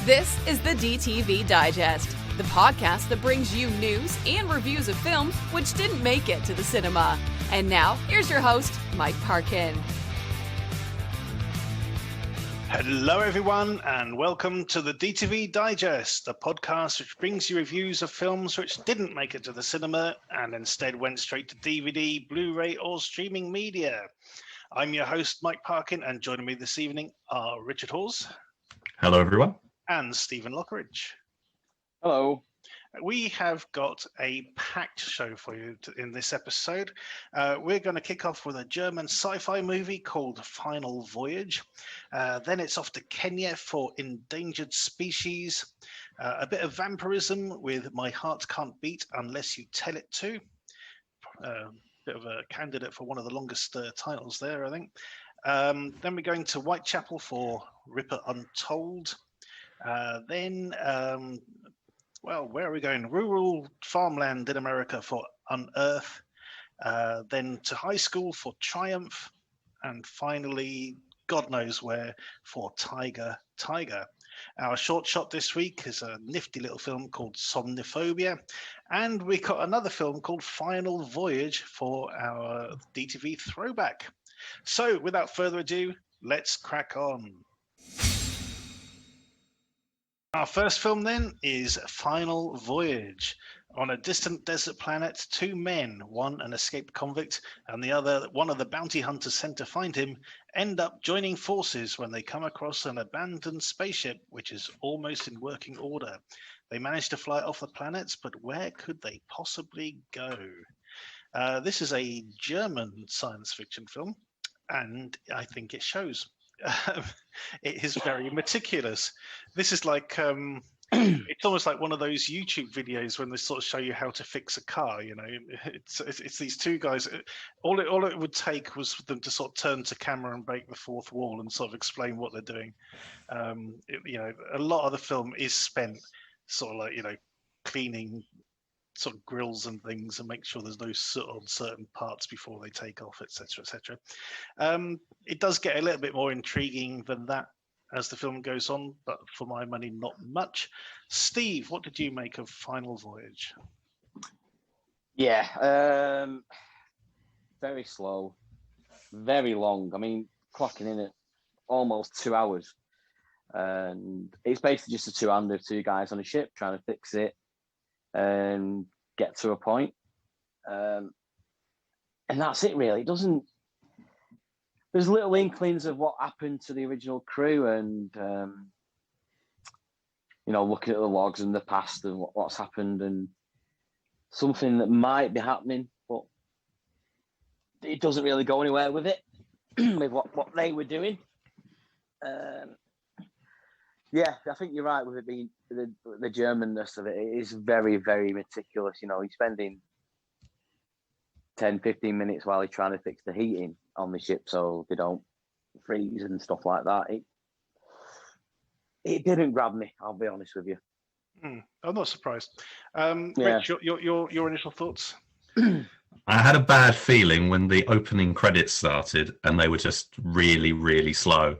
This is the DTV Digest, the podcast that brings you news and reviews of films which didn't make it to the cinema. And now, here's your host, Mike Parkin. Hello everyone and welcome to the DTV Digest, the podcast which brings you reviews of films which didn't make it to the cinema and instead went straight to DVD, Blu-ray or streaming media. I'm your host Mike Parkin, and joining me this evening are Richard Hawes. Hello everyone. And Stephen Lockridge. Hello. We have got a packed show for you in this episode. We're going to kick off with a German sci-fi movie called Final Voyage. Then it's off to Kenya for Endangered Species. A bit of vampirism with My Heart Can't Beat Unless You Tell It To. Bit of a candidate for one of the longest titles there, I think. Then we're going to Whitechapel for Ripper Untold. Well, where are we going? Rural farmland in America for Unearth. Then to high school for Triumph. And finally, God knows where, for Tiger. Our short shot this week is a nifty little film called Somniphobia. And we got another film called Final Voyage for our DTV throwback. So without further ado, let's crack on. Our first film then is Final Voyage. On a distant desert planet, two men, one an escaped convict and the other one of the bounty hunters sent to find him, end up joining forces when they come across an abandoned spaceship which is almost in working order. They manage to fly off the planet, but where could they possibly go? This is a German science fiction film, and I think it shows. It is very meticulous. This is like it's almost like one of those YouTube videos when they sort of show you how to fix a car. You know, it's these two guys. All it would take was for them to sort of turn to camera and break the fourth wall and sort of explain what they're doing. A lot of the film is spent sort of like cleaning sort of grills and things and make sure there's no soot on certain parts before they take off, etc., etc. It does get a little bit more intriguing than that as the film goes on, but for my money, not much. Steve, what did you make of Final Voyage? Yeah, very slow, very long. I mean, clocking in at almost 2 hours. And it's basically just a two-hander of two guys on a ship trying to fix it and get to a point. And that's it, really. It doesn't... There's little inklings of what happened to the original crew and, looking at the logs and the past and what's happened and something that might be happening, but it doesn't really go anywhere with it, with what they were doing. Yeah, I think you're right with it being the Germanness of it. It is very, very meticulous. He's spending 10, 15 minutes while he's trying to fix the heating on the ship so they don't freeze and stuff like that. It didn't grab me, I'll be honest with you. I'm not surprised. Rich, your initial thoughts? I had a bad feeling when the opening credits started and they were just really, really slow.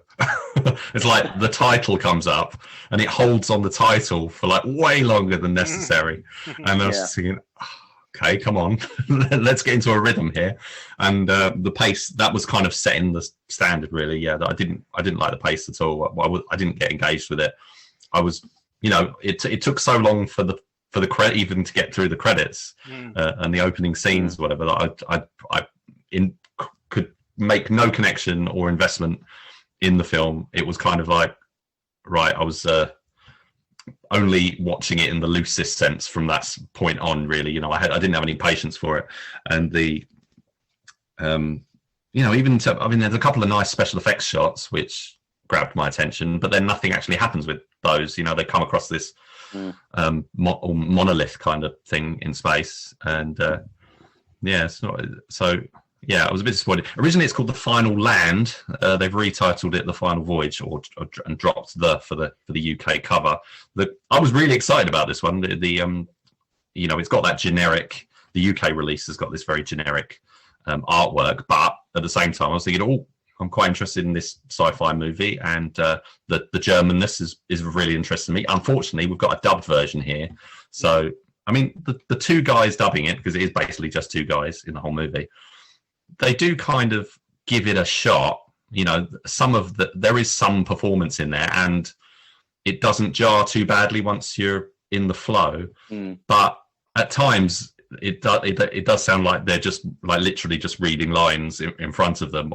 It's like the title comes up and it holds on the title for like way longer than necessary. And I was just thinking, okay, come on, let's get into a rhythm here. And the pace, that was kind of setting the standard, really. Yeah, I didn't like the pace at all. I didn't get engaged with it. I was, it took so long for the credit even to get through the credits and the opening scenes, whatever. That I could make no connection or investment in the film. It was kind of like, right, I was only watching it in the loosest sense from that point on, really. I didn't have any patience for it. And there's a couple of nice special effects shots which grabbed my attention, but then nothing actually happens with those. They come across this monolith kind of thing in space, and it's not so. Yeah, I was a bit disappointed. Originally, it's called The Final Land. They've retitled it The Final Voyage, and dropped the for the UK cover. I was really excited about this one. It's got that generic. The UK release has got this very generic artwork, but at the same time, I was thinking, I'm quite interested in this sci-fi movie, and the Germanness is really interesting to me. Unfortunately, we've got a dubbed version here, so I mean the two guys dubbing it, because it is basically just two guys in the whole movie. They do kind of give it a shot. You know, there is some performance in there, and it doesn't jar too badly once you're in the flow. But at times it does sound like they're just like literally just reading lines in front of them,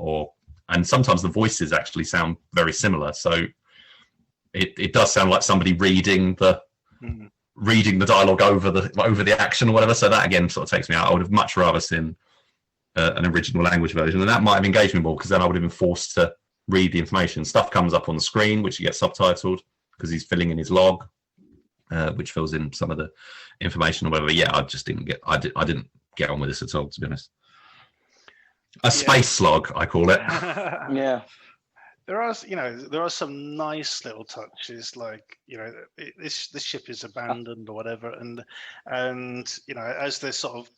and sometimes the voices actually sound very similar. So it does sound like somebody reading the dialogue over the action or whatever. So that again sort of takes me out. I would have much rather seen an original language version, and that might have engaged me more, because then I would have been forced to read the information. Stuff comes up on the screen which you get subtitled because he's filling in his log, which fills in some of the information or whatever. Yeah, I didn't get on with this at all, to be honest. A space slog, I call it. Yeah. There are some nice little touches, like this ship is abandoned or whatever, and as they're sort of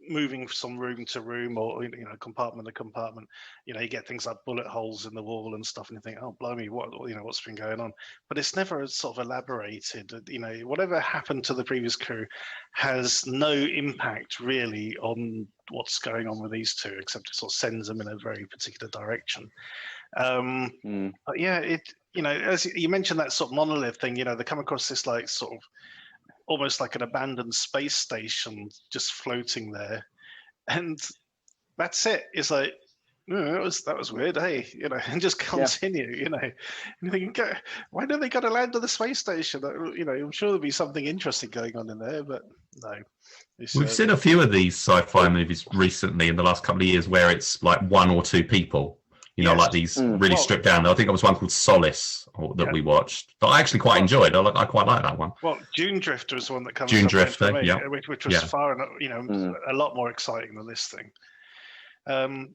moving from room to room or compartment to compartment, you get things like bullet holes in the wall and stuff, and you think, oh blimey, what's been going on? But it's never sort of elaborated. Whatever happened to the previous crew has no impact really on what's going on with these two, except it sort of sends them in a very particular direction. But yeah, as you mentioned, that sort of monolith thing, they come across this like sort of almost like an abandoned space station just floating there, and that's it. It's like, that was weird, hey, and just continue, and you think, why don't they got to land on the space station? I'm sure there'll be something interesting going on in there, but no. We've seen a few of these sci-fi movies recently in the last couple of years where it's like one or two people. Like these really stripped down. I think there was one called Solace that we watched that I actually quite enjoyed. I quite like that one. Well, Dune Drifter is one that comes. Dune Drifter, which was far, a lot more exciting than this thing.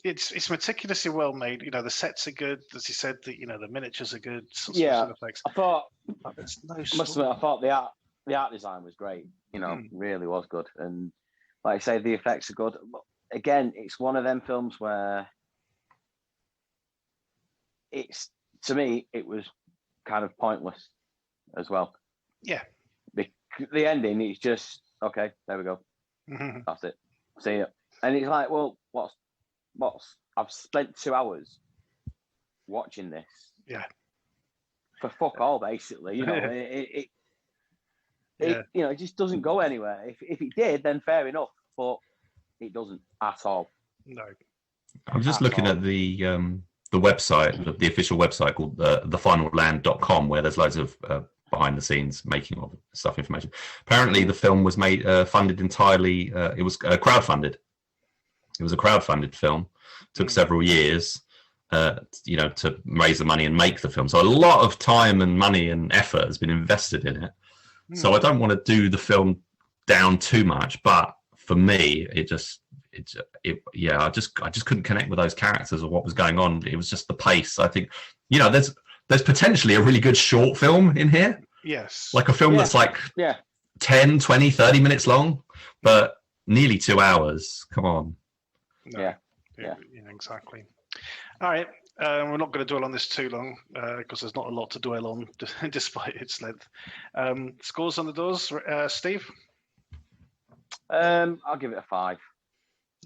It's meticulously well made. The sets are good, as you said. The miniatures are good. Effects. I thought. I thought the art design was great. Really was good, and like I say, the effects are good. But again, it's one of them films where. To me, it was kind of pointless as well. Yeah. The ending is just, okay, there we go. That's it. See it. And it's like, well, what's I've spent 2 hours watching this. Yeah. For fuck all, basically. It just doesn't go anywhere. If it did, then fair enough, but it doesn't at all. No. I'm just looking at the website, the official website called thefinalland.com, where there's loads of behind the scenes making of stuff information. Apparently the film was made funded entirely, it was crowdfunded. It was a crowdfunded film. Took several years to raise the money and make the film. So a lot of time and money and effort has been invested in it. So I don't want to do the film down too much, but for me I just couldn't connect with those characters or what was going on. It was just the pace. I think, there's potentially a really good short film in here. Yes. Like a film that's like 10, 20, 30 minutes long, but nearly 2 hours. Come on. No. Yeah, exactly. All right. We're not going to dwell on this too long because there's not a lot to dwell on despite its length. Scores on the doors, Steve? I'll give it a 5.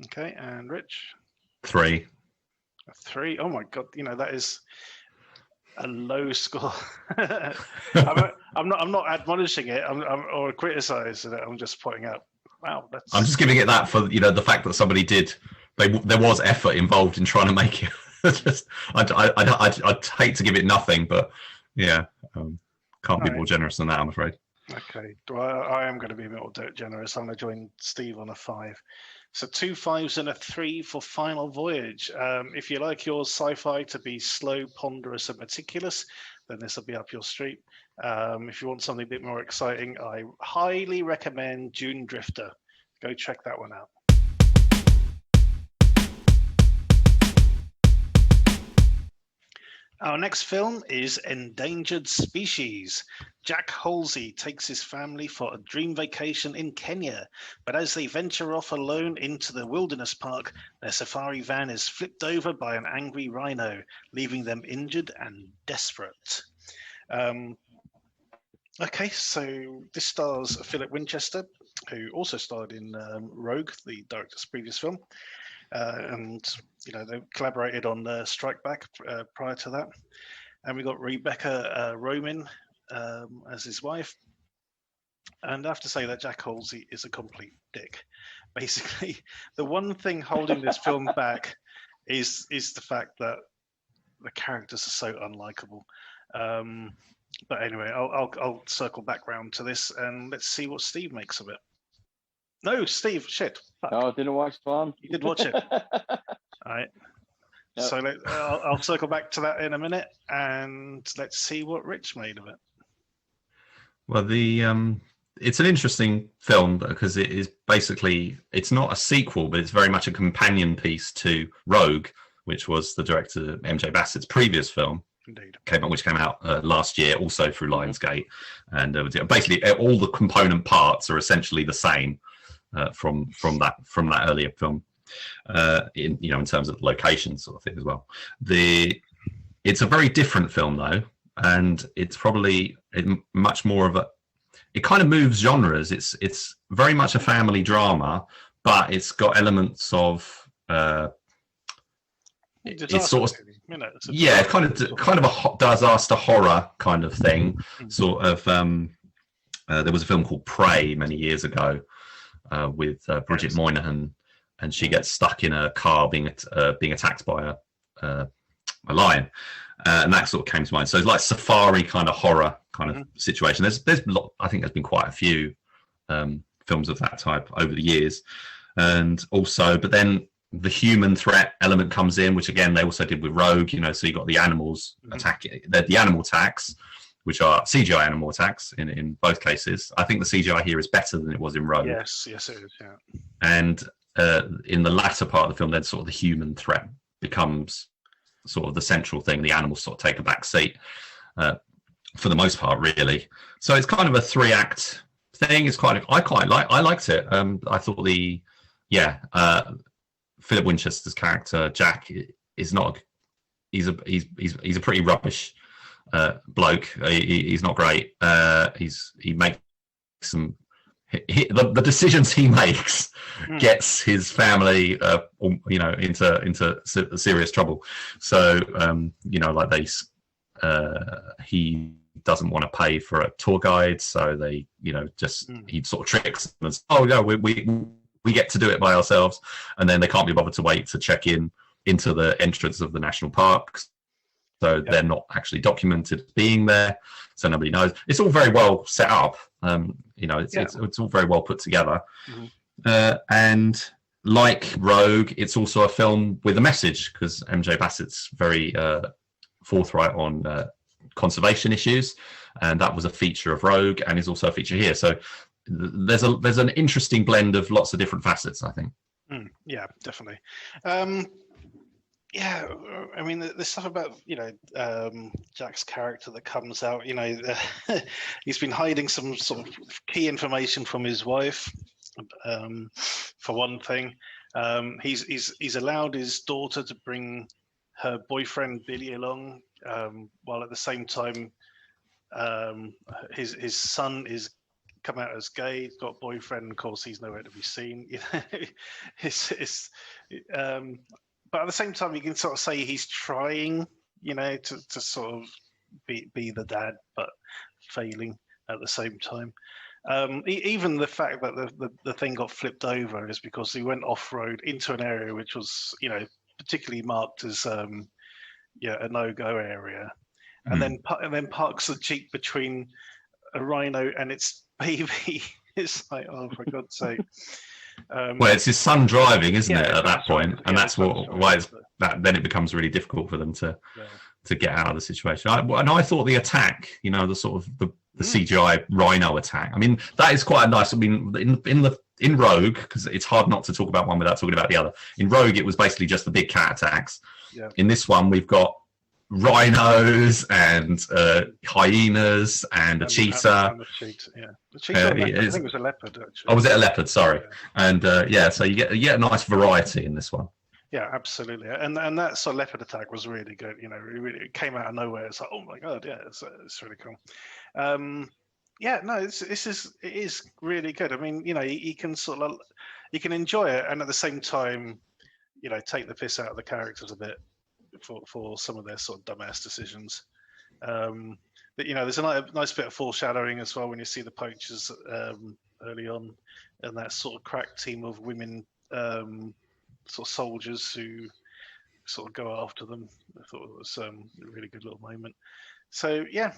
Okay, and Rich? 3. A 3. Oh my god! That is a low score. I'm not admonishing it. or criticizing it. I'm just pointing out. Wow, that's. I'm just giving it that for the fact that somebody did. There was effort involved in trying to make it. I'd hate to give it nothing, but can't be more generous than that, I'm afraid. Okay, I am going to be a bit more generous. I'm going to join Steve on a 5. So 2 5s and a 3 for Final Voyage. If you like your sci-fi to be slow, ponderous, and meticulous, then this will be up your street. If you want something a bit more exciting, I highly recommend Dune Drifter. Go check that one out. Our next film is Endangered Species. Jack Halsey takes his family for a dream vacation in Kenya, but as they venture off alone into the wilderness park, their safari van is flipped over by an angry rhino, leaving them injured and desperate. Okay, so this stars Philip Winchester, who also starred in Rogue, the director's previous film, and they collaborated on Strike Back prior to that. And we got Rebecca Roman as his wife. And I have to say that Jack Halsey is a complete dick. Basically, the one thing holding this film back is the fact that the characters are so unlikable. But anyway, I'll circle back round to this and let's see what Steve makes of it. No, Steve, shit. Fuck. Oh, I didn't watch one. You did watch it. All right. Yep. So I'll circle back to that in a minute, and let's see what Rich made of it. Well, it's an interesting film because it is basically, it's not a sequel, but it's very much a companion piece to Rogue, which was the director MJ Bassett's previous film. Indeed. Which came out last year, also through Lionsgate, and basically all the component parts are essentially the same from that earlier film. In terms of locations sort of thing as well. It's a very different film though, and it's probably much more of it kind of moves genres. It's very much a family drama, but it's got elements of it's sort of it kind of a disaster horror kind of thing. Sort of there was a film called Prey many years ago with Bridget Moynihan, and she gets stuck in a car being attacked by a lion, and that sort of came to mind. So it's like safari kind of horror kind of situation. I think there's been quite a few films of that type over the years, and also, but then the human threat element comes in, which again they also did with Rogue. So you got the animals attacking, the animal attacks, which are CGI animal attacks in both cases. I think the CGI here is better than it was in Rogue. Yes, it is. Yeah. And in the latter part of the film, then sort of the human threat becomes sort of the central thing. The animals sort of take a back seat for the most part, really. So it's kind of a 3-act thing. I liked it. I thought Philip Winchester's character Jack is not. He's a pretty rubbish bloke. He's not great. He makes some. The decisions he makes gets his family, into serious trouble. So, he doesn't want to pay for a tour guide, so they, he sort of tricks them and says, "Oh no, we get to do it by ourselves," and then they can't be bothered to wait to check into the entrance of the national park. So they're not actually documented being there, so nobody knows. It's all very well set up. It's all very well put together. And like Rogue, it's also a film with a message because MJ Bassett's very forthright on conservation issues, and that was a feature of Rogue, and is also a feature here. So there's an interesting blend of lots of different facets, I think. Yeah, definitely. Yeah, I mean, the stuff about Jack's character that comes out. He's been hiding some sort of key information from his wife. For one thing, he's allowed his daughter to bring her boyfriend Billy along, while at the same time, his son is come out as gay. He's got a boyfriend. Of course, he's nowhere to be seen. But at the same time, you can sort of say he's trying, to sort of be the dad, but failing at the same time. Even the fact that the thing got flipped over is because he went off-road into an area which was, particularly marked as a no-go area, and then parks the Jeep between a rhino and its baby. It's like, oh, for God's sake. Well, it's his son driving, isn't it, at that point? And that's why then it becomes really difficult for them to get out of the situation. I thought the attack, the sort of the CGI rhino attack. I mean, that is quite nice. I mean, in Rogue, because it's hard not to talk about one without talking about the other. In Rogue, it was basically just the big cat attacks. Yeah. In this one, we've got rhinos and hyenas and a cheetah. And the cheetah, yeah. The cheetah, I think it was a leopard, actually. Oh, was it a leopard? Sorry. Yeah. And so you get a nice variety in this one. Yeah, absolutely. And that sort of leopard attack was really good. You know, it came out of nowhere. It's like, oh my god, yeah, it's really cool. Yeah, no, it is really good. I mean, you know, you can enjoy it, and at the same time, you know, take the piss out of the characters a bit for some of their sort of dumbass decisions. But you know, there's a nice bit of foreshadowing as well when you see the poachers early on, and that sort of crack team of women, sort of soldiers who sort of go after them. I thought it was a really good little moment. So yeah,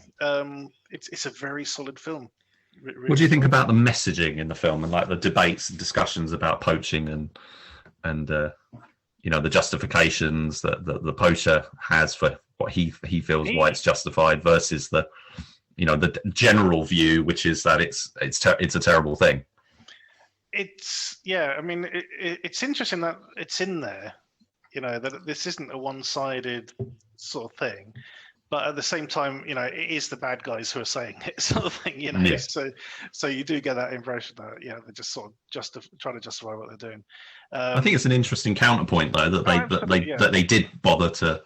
it's a very solid film. Really what do you think about the messaging in the film and like the debates and discussions about poaching and you know, the justifications that the poacher has for what he feels why it's justified versus the, you know, the general view, which is that it's a terrible thing. I mean, it's interesting that it's in there, you know, that this isn't a one-sided sort of thing, but at the same time, you know, it is the bad guys who are saying it, sort of thing, you know. Yeah. So you do get that impression that they're just sort of trying to justify what they're doing. I think it's an interesting counterpoint though that they did bother to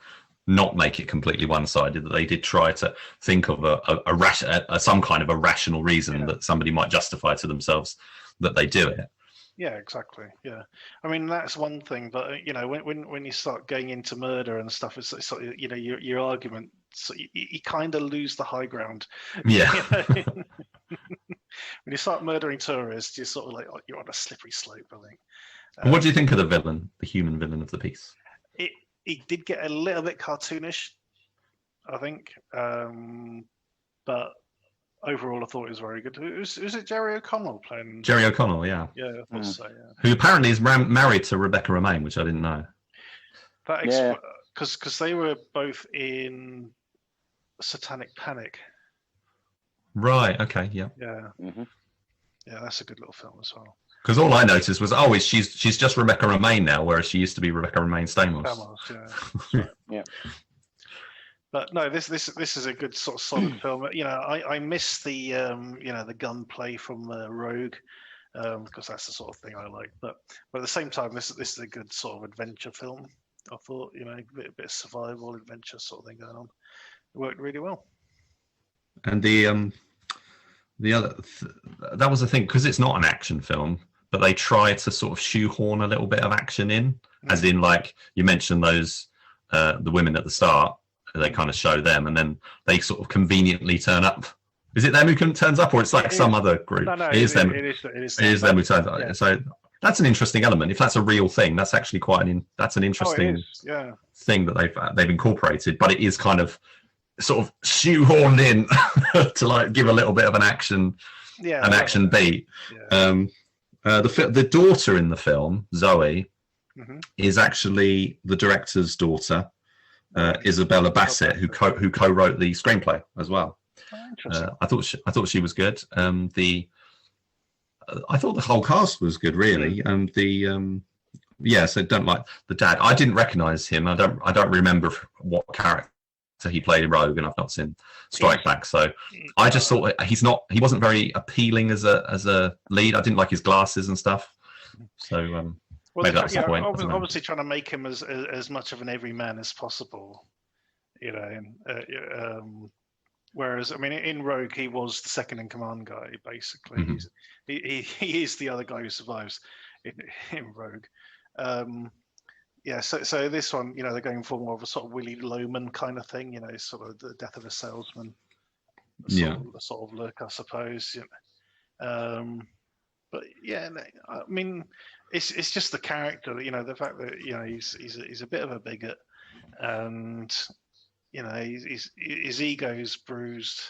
not make it completely one-sided. That they did try to think of some kind of a rational reason that somebody might justify to themselves that they do it. Yeah, exactly. Yeah, I mean that's one thing, but you know, when you start going into murder and stuff, it's sort of, you know, your argument, so you kind of lose the high ground. Yeah. You know? When you start murdering tourists, you're sort of like you're on a slippery slope, I think. What do you think of the villain, the human villain of the piece? He did get a little bit cartoonish, I think, but overall, I thought it was very good. Was it Jerry O'Connell playing? Jerry O'Connell, yeah. Yeah, I thought so, yeah. Who apparently is married to Rebecca Romijn, which I didn't know. Because they were both in Satanic Panic. Right, okay, yeah. Yeah. Mm-hmm. Yeah, that's a good little film as well. Because all I noticed was, she's just Rebecca Romijn now, whereas she used to be Rebecca Romijn Stamos. Stamos, yeah. Yeah. But no, this is a good sort of solid film. You know, I miss the you know, the gunplay from Rogue, because that's the sort of thing I like. But at the same time, this is a good sort of adventure film. I thought, you know, a bit of survival adventure sort of thing going on. It worked really well. And the other that was the thing, because it's not an action film, but they try to sort of shoehorn a little bit of action in, as in, like you mentioned those the women at the start. They kind of show them, and then they sort of conveniently turn up. Is it them who turns up, or it's like some other group? No, it is them. It is them who turns up. Yeah. So that's an interesting element. If that's a real thing, that's actually quite an interesting thing that they've incorporated. But it is kind of sort of shoehorned in to like give a little bit of an action beat. Yeah. The daughter in the film, Zoe, is actually the director's daughter. Isabella Bassett, who co-wrote the screenplay as well. I thought she was good. I thought the whole cast was good, really. So don't like the dad. I didn't recognise him. I don't remember what character he played in Rogue, and I've not seen Strike Back. So I just thought he wasn't very appealing as a lead. I didn't like his glasses and stuff. So. Maybe that's the point. Obviously, trying to make him as much of an everyman as possible, you know. Whereas, I mean, in Rogue, he was the second in command guy. Basically, he is the other guy who survives in Rogue. So this one, you know, they're going for more of a sort of Willy Loman kind of thing. You know, sort of the death of a salesman. Sort of look, I suppose. You know. But yeah, I mean, it's just the character, you know, the fact that, you know, he's a bit of a bigot, and you know, his ego's bruised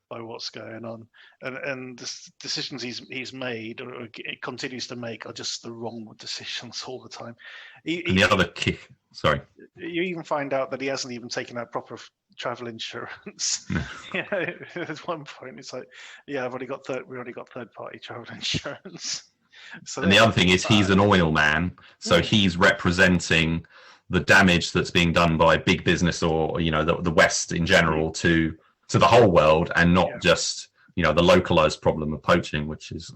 by what's going on, and the decisions he's made or continues to make are just the wrong decisions all the time. You even find out that he hasn't even taken out proper travel insurance. You know, at one point it's like, yeah, we already got third party travel insurance. So And the other thing is he's an oil man, so he's representing the damage that's being done by big business or the West in general to the whole world, and not just the localized problem of poaching, which is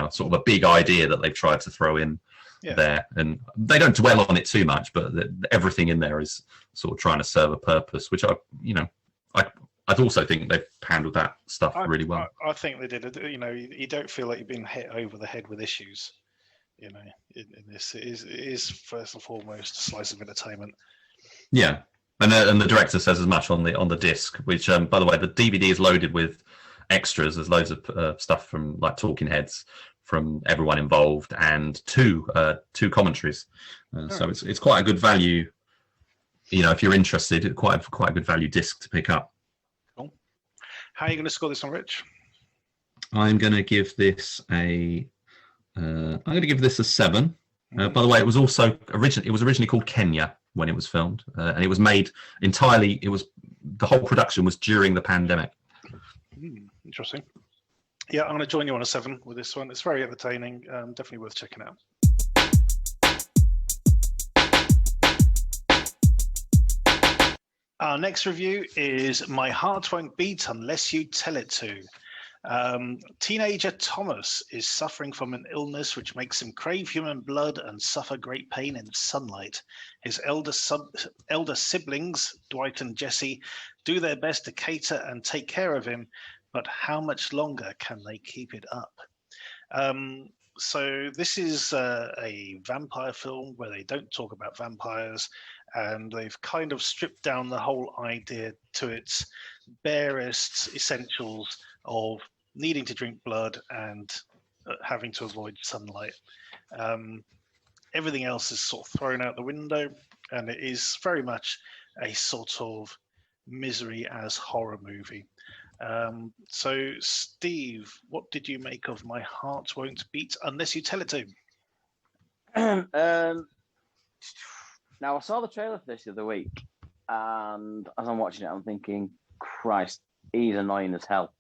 sort of a big idea that they've tried to throw in there. And they don't dwell on it too much, but everything in there is sort of trying to serve a purpose, which I'd also think they've handled that stuff really well. I think they did. You don't feel like you've been hit over the head with issues. In this, it is first and foremost a slice of entertainment. Yeah, and the director says as much on the disc. Which, by the way, the DVD is loaded with extras. There's loads of stuff from like talking heads from everyone involved, and two commentaries. So it's quite a good value. If you're interested, quite a good value disc to pick up. Cool. How are you going to score this one, Rich? I'm going to give this a 7. By the way, it was also originally called Kenya when it was filmed, and it was made entirely. The whole production was during the pandemic. Interesting. Yeah, I'm going to join you on a 7 with this one. It's very entertaining. Definitely worth checking out. Our next review is My Heart Won't Beat Unless You Tell It To. Teenager Thomas is suffering from an illness which makes him crave human blood and suffer great pain in sunlight. His elder siblings, Dwight and Jesse, do their best to cater and take care of him, but how much longer can they keep it up? So this is a vampire film where they don't talk about vampires, and they've kind of stripped down the whole idea to its barest essentials of needing to drink blood and having to avoid sunlight. Everything else is sort of thrown out the window, and it is very much a sort of misery as horror movie. So, Steve, what did you make of My Heart Won't Beat Unless You Tell It To? Now, I saw the trailer for this the other week, and as I'm watching it, I'm thinking, Christ, he's annoying as hell.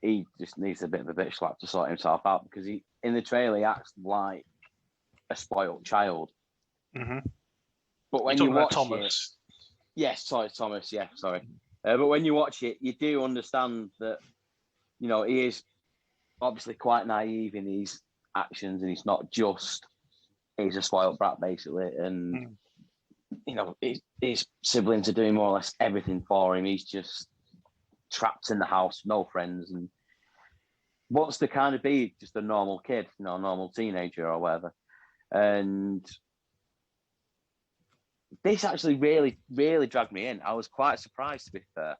He just needs a bit of a bitch slap to sort himself out, because in the trailer he acts like a spoiled child. Mm-hmm. But when you watch Thomas, Thomas. Yeah, sorry. But when you watch it, you do understand that he is obviously quite naive in his actions, and he's a spoiled brat basically, and his siblings are doing more or less everything for him. He's just trapped in the house, no friends, and wants to kind of be just a normal kid, a normal teenager or whatever. And this actually really, really dragged me in. I was quite surprised, to be fair,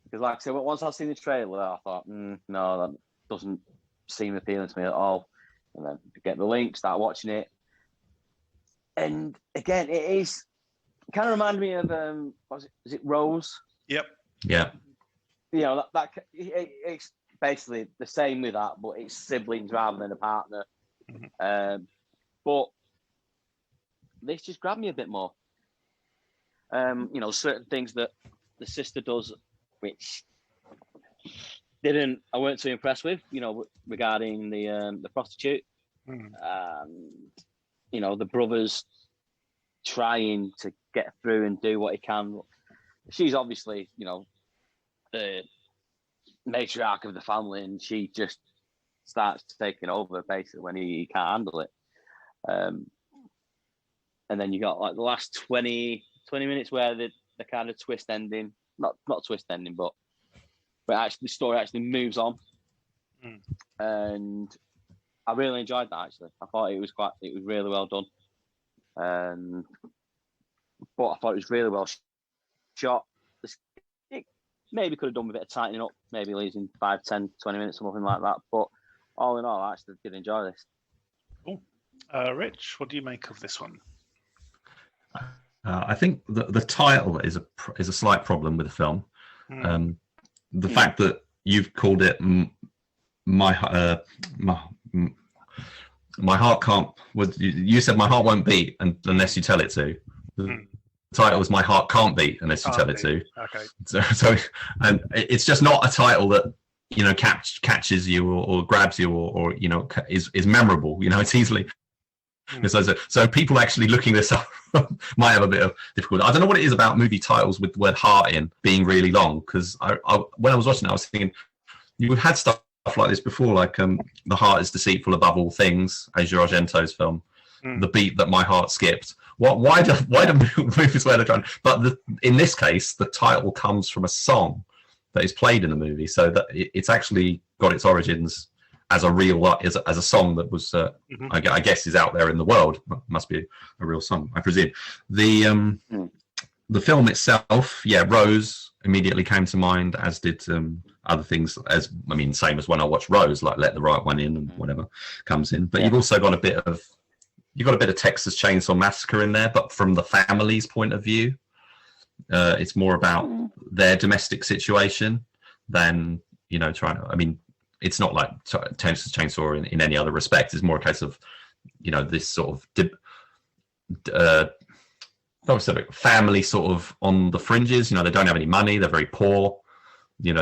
because like I said, once I've seen the trailer, I thought, no, that doesn't seem appealing to me at all. And then get the link, start watching it, and again, it kind of reminded me of is it Rose? Yep. Yeah. It's basically the same with that, but it's siblings rather than a partner. Mm-hmm. But this just grabbed me a bit more. Certain things that the sister does, which I weren't too impressed with. Regarding the prostitute, the brothers trying to get through and do what he can. She's obviously, the matriarch of the family, and she just starts taking over basically when he can't handle it. And then you got like the last 20 minutes where the kind of twist ending, not twist ending, but actually the story actually moves on. And I really enjoyed that actually. I thought it was really well done. But I thought it was really well shot. It maybe could have done with a bit of tightening up, maybe losing 5, 10, 20 minutes or something like that. But all in all, I actually did enjoy this. Cool. Rich, what do you make of this one? I think the title is a slight problem with the film. The fact that you've called it my heart can't. You said my heart won't beat unless you tell it to. The title was My Heart Can't Beat Unless You Tell It To. Okay. So and it's just not a title that catches you or grabs you or is memorable. It's easily. So people actually looking this up might have a bit of difficulty. I don't know what it is about movie titles with the word heart in being really long, because I when I was watching it, I was thinking you've had stuff like this before, like The Heart is Deceitful Above All Things, Asia Argento's film, The Beat That My Heart Skipped. Why do movies where they're trying? But in this case, the title comes from a song that is played in the movie, so that it's actually got its origins as a song that was, I guess, is out there in the world. Must be a real song, I presume. The film itself, Rose immediately came to mind, as did other things. Same as when I watched Rose, like Let the Right One In and whatever comes in. But you've also got a bit of Texas Chainsaw Massacre in there, but from the family's point of view. It's more about their domestic situation than it's not like Texas Chainsaw in any other respect. It's more a case of this sort of family sort of on the fringes. They don't have any money, they're very poor. They've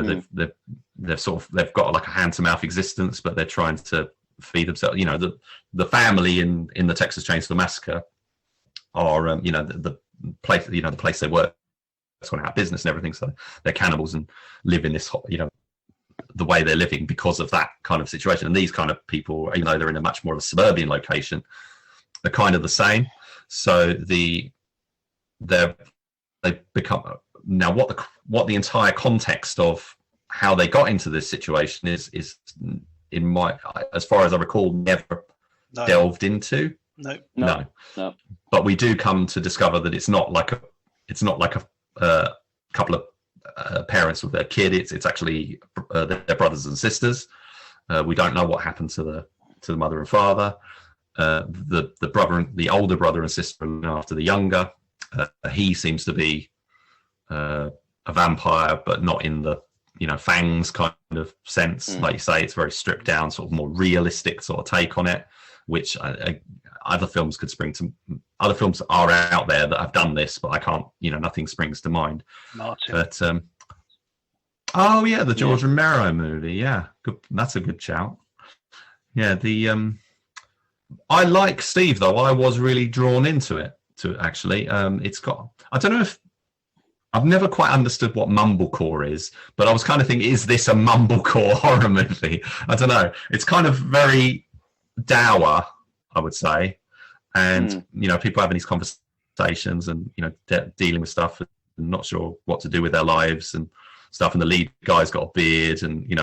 got like a hand to mouth existence, but they're trying to feed themselves. The family in the Texas Chainsaw Massacre are the place they work. That's going to have business and everything, so they're cannibals and live in this the way they're living because of that kind of situation. And these kind of people, even though they're in a much more of a suburban location, are kind of the same. So they become now what the entire context of how they got into this situation is in my, as far as I recall, never delved into. No. But we do come to discover that it's not like a couple of parents with their kid. It's actually their brothers and sisters. We don't know what happened to the mother and father. The older brother and sister are after the younger. He seems to be a vampire, but not in the fangs kind of sense. Like you say, it's very stripped down, sort of more realistic sort of take on it, which other films could spring to. Other films are out there that have done this, but I can't. Nothing springs to mind. Martin. But the George Romero movie. Yeah, good. That's a good shout. Yeah, I like Steve though. I was really drawn into it. Actually, it's got. I don't know if. I've never quite understood what mumblecore is, but I was kind of thinking, is this a mumblecore horror movie? I don't know. It's kind of very dour, I would say. And, people having these conversations and, dealing with stuff and not sure what to do with their lives and stuff. And the lead guy's got a beard and, he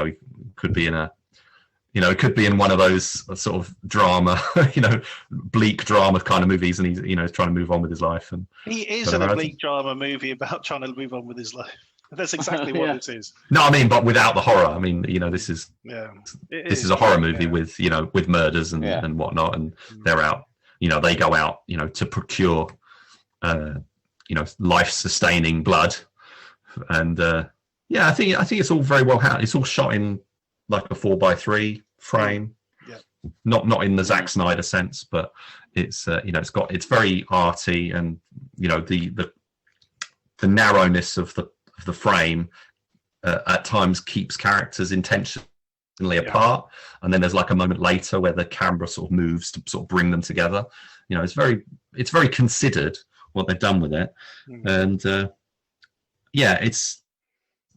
could be in it could be in one of those sort of drama, bleak drama kind of movies, and he's trying to move on with his life. And he is in a bleak drama movie about trying to move on with his life. That's exactly what it is. No, but without the horror. This is a horror movie with with murders and whatnot, and they're out. They go out, to procure, life-sustaining blood, and I think it's all very well handled. It's all shot in like a 4:3 frame, not in the Zack Snyder sense, but it's it's very arty, and the narrowness of the frame at times keeps characters intentionally apart, and then there's like a moment later where the camera sort of moves to sort of bring them together. It's very considered what they've done with it, and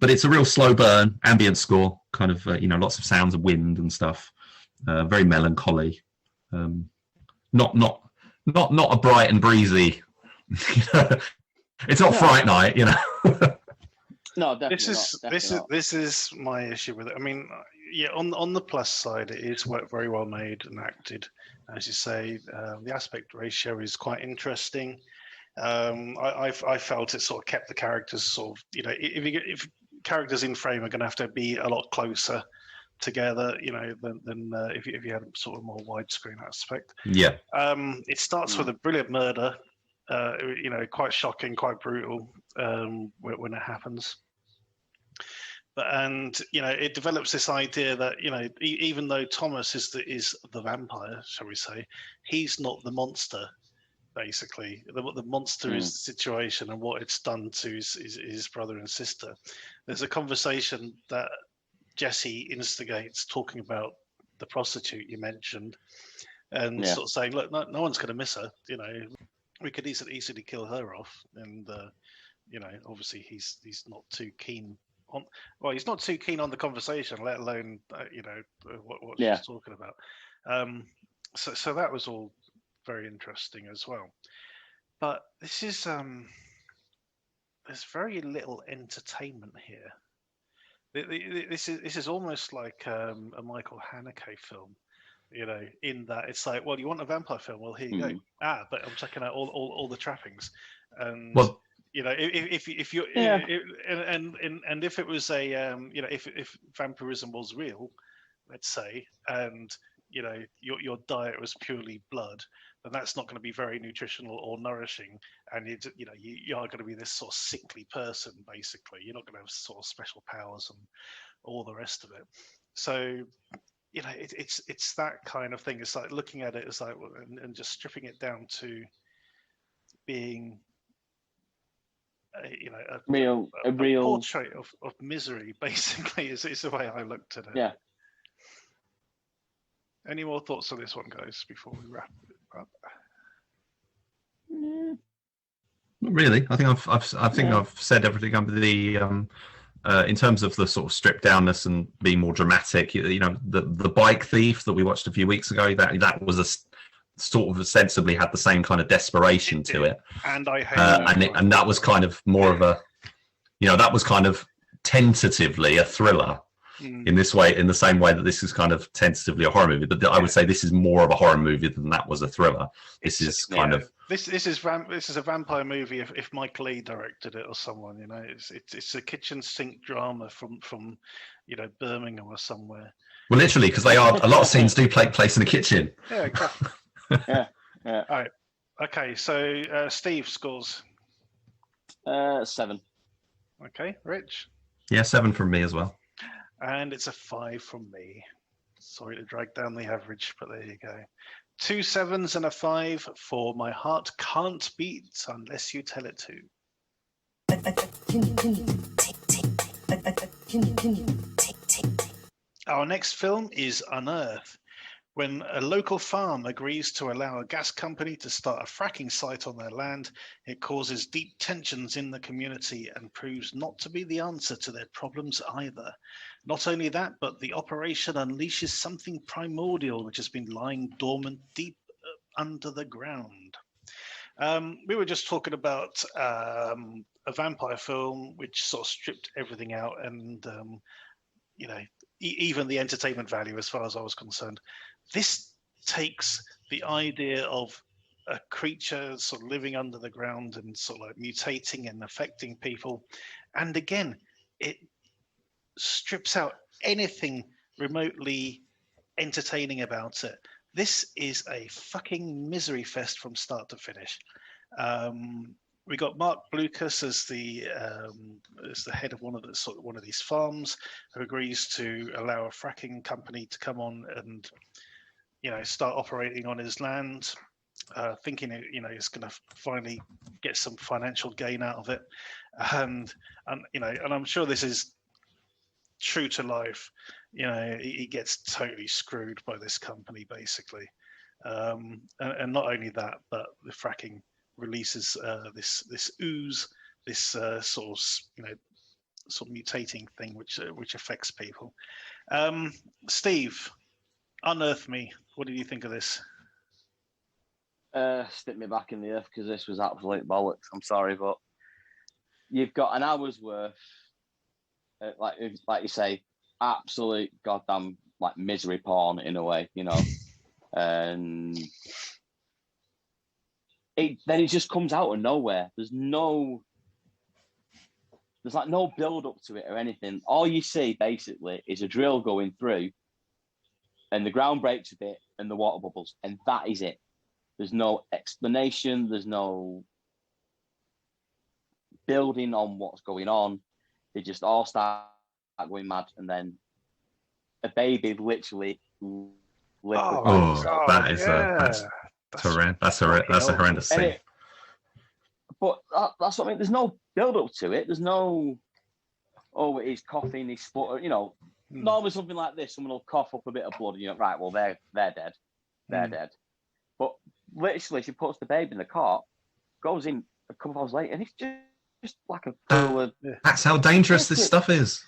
it's a real slow burn ambient score, kind of lots of sounds of wind and stuff, very melancholy, not a bright and breezy. It's not Fright Night, No, definitely this is my issue with it. On the plus side, it is very well made and acted, as you say. The aspect ratio is quite interesting. I felt it sort of kept the characters sort of, if characters in frame are going to have to be a lot closer together, than if you had a sort of more widescreen aspect. Yeah. It starts with a brilliant murder, quite shocking, quite brutal when it happens. And it develops this idea that even though Thomas is the vampire, shall we say, he's not the monster. Basically, the monster is the situation and what it's done to his brother and sister. There's a conversation that Jesse instigates talking about the prostitute you mentioned, and Yeah. sort of saying, look, no one's going to miss her. You know, we could easily kill her off. And you know, obviously he's not too keen on. Well, he's not too keen on the conversation, let alone you know what she's talking about. So that was all very interesting as well. But this is there's very little entertainment here. This is almost like a Michael Haneke film, you know, in that it's like, well, you want a vampire film? Well, here you go. But I'm checking out all the trappings, and Well, you know, if you and if it was a you know, if vampirism was real, let's say, and you know, your diet was purely blood, then that's not going to be very nutritional or nourishing, and you know, you are going to be this sort of sickly person. Basically, you're not going to have sort of special powers and all the rest of it. So, you know, it's that kind of thing. It's like looking at it as like, and just stripping it down to being, you know, a real portrait of misery. Basically, is the way I looked at it. Yeah. Any more thoughts on this one, guys, before we wrap it up? Not really. I think I've said everything. In terms of the sort of stripped downness and being more dramatic, you know, the bike thief that we watched a few weeks ago, that was a sort of sensibly had the same kind of desperation to it. And I hate and that was kind of more of a, you know, that was kind of tentatively a thriller. In this way, in the same way that this is kind of tentatively a horror movie, but I would say this is more of a horror movie than that was a thriller. This is kind of this is a vampire movie if Mike Leigh directed it or someone, you know. It's a kitchen sink drama from you know, Birmingham or somewhere. Well, literally, because they are a lot of scenes do take place in the kitchen. Yeah, exactly. Yeah. All right. Okay, so Steve scores 7. Okay, Rich. Yeah, 7 from me as well. And it's a 5 from me. Sorry to drag down the average, but there you go. 2 7s and a 5 for My Heart Can't Beat Unless You Tell It To. Our next film is Unearth. When a local farm agrees to allow a gas company to start a fracking site on their land, it causes deep tensions in the community and proves not to be the answer to their problems either. Not only that, but the operation unleashes something primordial which has been lying dormant deep under the ground. We were just talking about a vampire film which sort of stripped everything out, and you know, even the entertainment value as far as I was concerned. This takes the idea of a creature sort of living under the ground and sort of like mutating and affecting people, and again, it strips out anything remotely entertaining about it. This is a fucking misery fest from start to finish. We got Marc Blucas as the head of one of these farms, who agrees to allow a fracking company to come on and, you know, start operating on his land, thinking, you know, he's going to finally get some financial gain out of it, and you know, and I'm sure this is true to life. You know, he gets totally screwed by this company basically, and not only that, but the fracking releases this ooze, this sort of mutating thing which affects people. Steve, unearth me. What did you think of this? Stick me back in the earth, because this was absolute bollocks. I'm sorry, but you've got an hour's worth, like you say, absolute goddamn like misery porn in a way, you know, and then it just comes out of nowhere. There's like no build up to it or anything. All you see basically is a drill going through, and the ground breaks a bit and the water bubbles, and that is it. There's no explanation. There's no building on what's going on. They just all start going mad, and then a baby literally. That's a horrendous scene. But that's what I mean. There's no build up to it. There's no, oh, he's coughing, he's sputtering. You know, normally something like this, someone will cough up a bit of blood, and you're like, right, well, they're dead. They're dead. But literally, she puts the baby in the cot, goes in a couple of hours later, and it's just like a pool of... That's how dangerous this stuff is.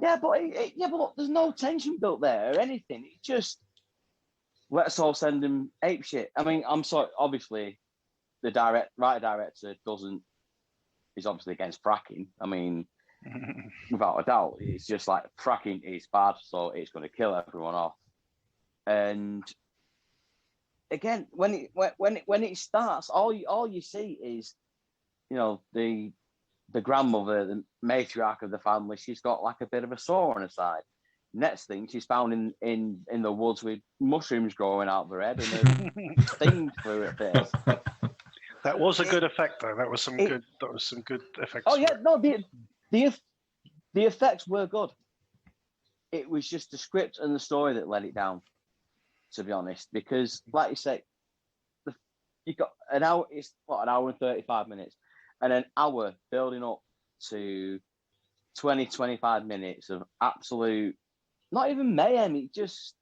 Yeah, but look, there's no tension built there or anything. It just... Let's all send him ape shit. I mean, I'm sorry, obviously, the writer-director is obviously against fracking. I mean, without a doubt, it's just like fracking is bad, so it's going to kill everyone off. And again, when it starts, all you see is, the grandmother, the matriarch of the family. She's got like a bit of a sore on her side. Next thing, she's found in the woods with mushrooms growing out of her head and a sting through her face. That was a good effect, though. That was some good effects. Oh yeah, no, the effects were good. It was just the script and the story that let it down, to be honest. Because, like you say, you got an hour. It's an hour and 35 minutes, and an hour building up to 20-25 minutes of absolute, not even mayhem. It just,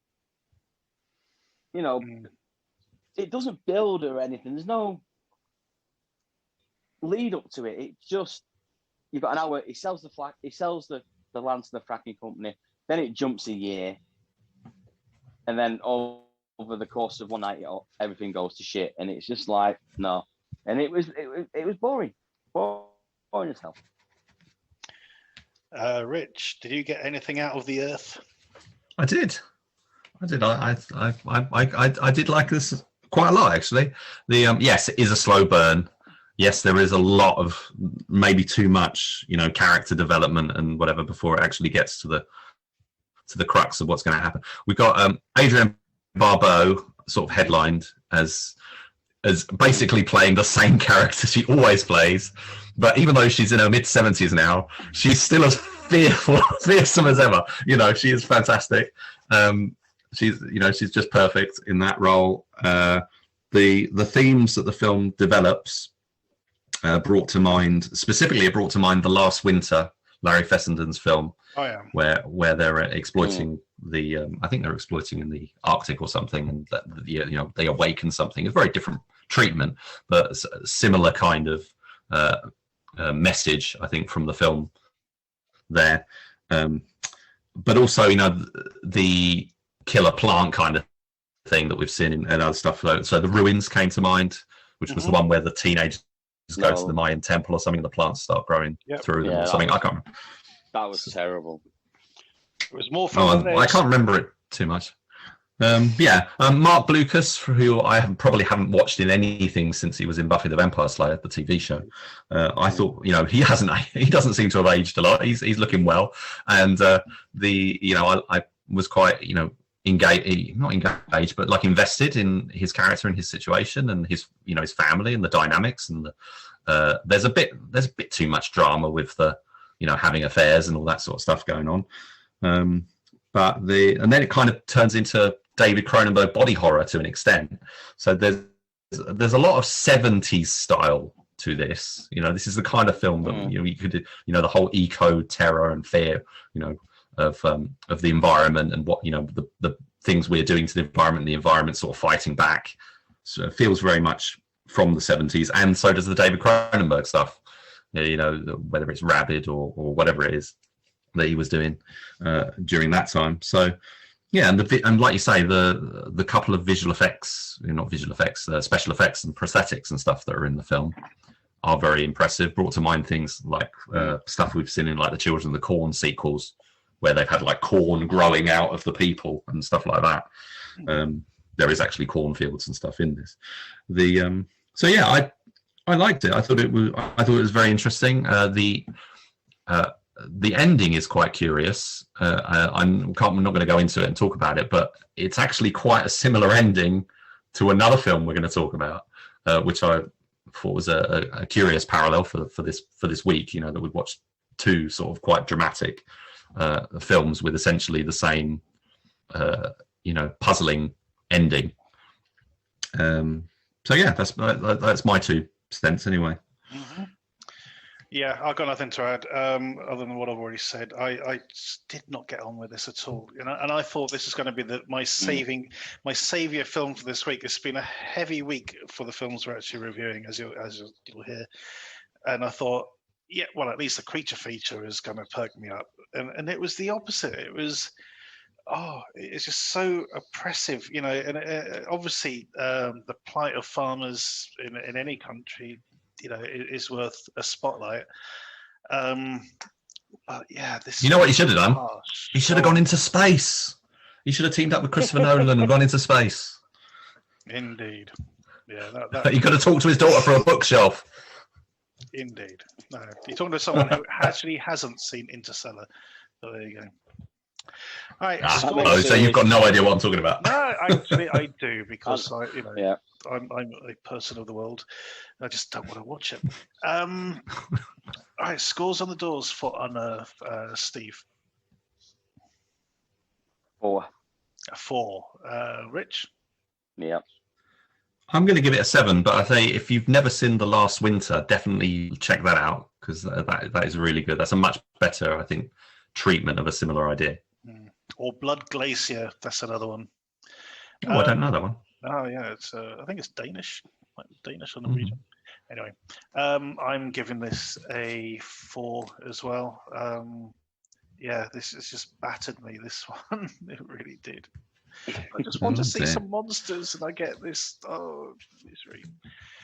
it doesn't build or anything. There's no lead up to it. It just, you've got an hour. He sells the land to the fracking company. Then it jumps a year, and then over the course of one night, everything goes to shit, and it's just like no. And it was boring as hell. Rich, did you get anything out of the Earth? I did. I did like this quite a lot, actually. Yes, it is a slow burn. Yes, there is a lot of maybe too much, character development and whatever before it actually gets to the crux of what's going to happen. We've got Adrienne Barbeau sort of headlined as basically playing the same character she always plays, but even though she's in her mid-70s now, she's still as fearsome as ever. She is fantastic. She's just perfect in that role. The themes that the film develops brought to mind The Last Winter, Larry Fessenden's film. Oh yeah. Where they're exploiting I think they're exploiting in the Arctic or something, and they awaken something. It's very different treatment, but similar kind of message, I think, from the film there. But also, the killer plant kind of thing that we've seen in other stuff. So The Ruins came to mind, which was the one where the teenagers go to the Mayan temple or something, and the plants start growing through them or something. I can't remember. That was terrible. It was more fun. I can't remember it too much. Marc Blucas, who I probably haven't watched in anything since he was in Buffy the Vampire Slayer, the TV show. I thought, he doesn't seem to have aged a lot. He's looking well, and I was quite, not engaged, but like invested in his character and his situation and his, his family and the dynamics, and there's a bit too much drama with the, having affairs and all that sort of stuff going on. And then it kind of turns into David Cronenberg body horror to an extent. So there's a lot of 70s style to this. This is the kind of film that you could, the whole eco terror and fear, of the environment and what the things we're doing to the environment sort of fighting back. So it feels very much from the 70s, and so does the David Cronenberg stuff. Whether it's Rabid or whatever it is that he was doing during that time. So yeah, and like you say, the couple of visual effects, special effects and prosthetics and stuff that are in the film are very impressive. Brought to mind things like stuff we've seen in like the Children of the Corn sequels, where they've had like corn growing out of the people and stuff like that. There is actually cornfields and stuff in this. So yeah, I liked it. I thought it was very interesting. The ending is quite curious. I'm not going to go into it and talk about it, but it's actually quite a similar ending to another film we're going to talk about, which I thought was a curious parallel for this week. That we've watched two sort of quite dramatic films with essentially the same, puzzling ending. So yeah, that's my 2 cents anyway. Yeah, I've got nothing to add other than what I've already said. I just did not get on with this at all, and I thought this was going to be my savior film for this week. It's been a heavy week for the films we're actually reviewing, as you'll hear, and I thought, yeah, well, at least the creature feature is going to perk me up, and it was the opposite. It was, it's just so oppressive, and obviously the plight of farmers in any country, is worth a spotlight. But yeah, this. You know what he should have done? Harsh. He should have gone into space. He should have teamed up with Christopher Nolan and gone into space. Indeed. Yeah, He could have talked to his daughter from a bookshelf. Indeed. No, you're talking to someone who actually hasn't seen Interstellar. So there you go. All right. So you've got no idea what I'm talking about. No, actually, I do because Yeah. I'm a person of the world. I just don't want to watch it. All right, scores on the doors for Unearth, Steve. 4. 4. Rich? Yeah. I'm going to give it a 7, but I say if you've never seen The Last Winter, definitely check that out because that is really good. That's a much better, I think, treatment of a similar idea. Or Blood Glacier. That's another one. Oh, I don't know that one. Oh yeah, it's I think it's Danish, like Danish or Norwegian. Anyway, I'm giving this a 4 as well. Yeah, this has just battered me. This one, it really did. I just want to see some monsters, and I get this. Oh, misery.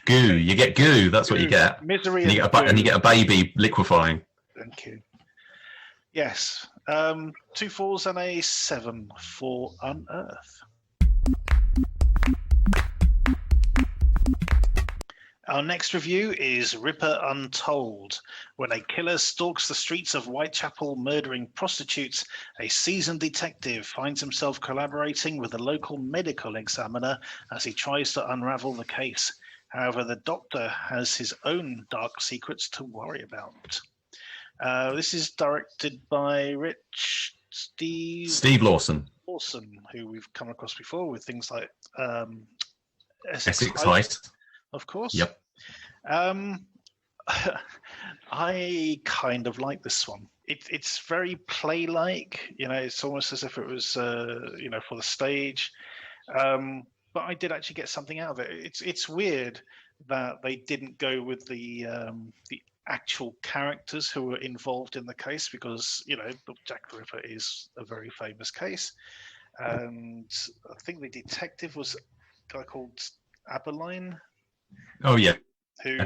Goo. You get goo. That's what you get. Misery. And you get a baby liquefying. Thank you. Yes. 2 4s and a 7 for Unearth. Our next review is Ripper Untold. When a killer stalks the streets of Whitechapel murdering prostitutes, a seasoned detective finds himself collaborating with a local medical examiner as he tries to unravel the case. However, the doctor has his own dark secrets to worry about. This is directed by Steve Lawson, who we've come across before with things like Essex Heist. Of course. Yep. I kind of like this one. It's very play-like. It's almost as if it was, for the stage. But I did actually get something out of it. It's weird that they didn't go with the actual characters who were involved in the case because Jack the Ripper is a very famous case, and I think the detective was a guy called Aberline. Oh yeah. Who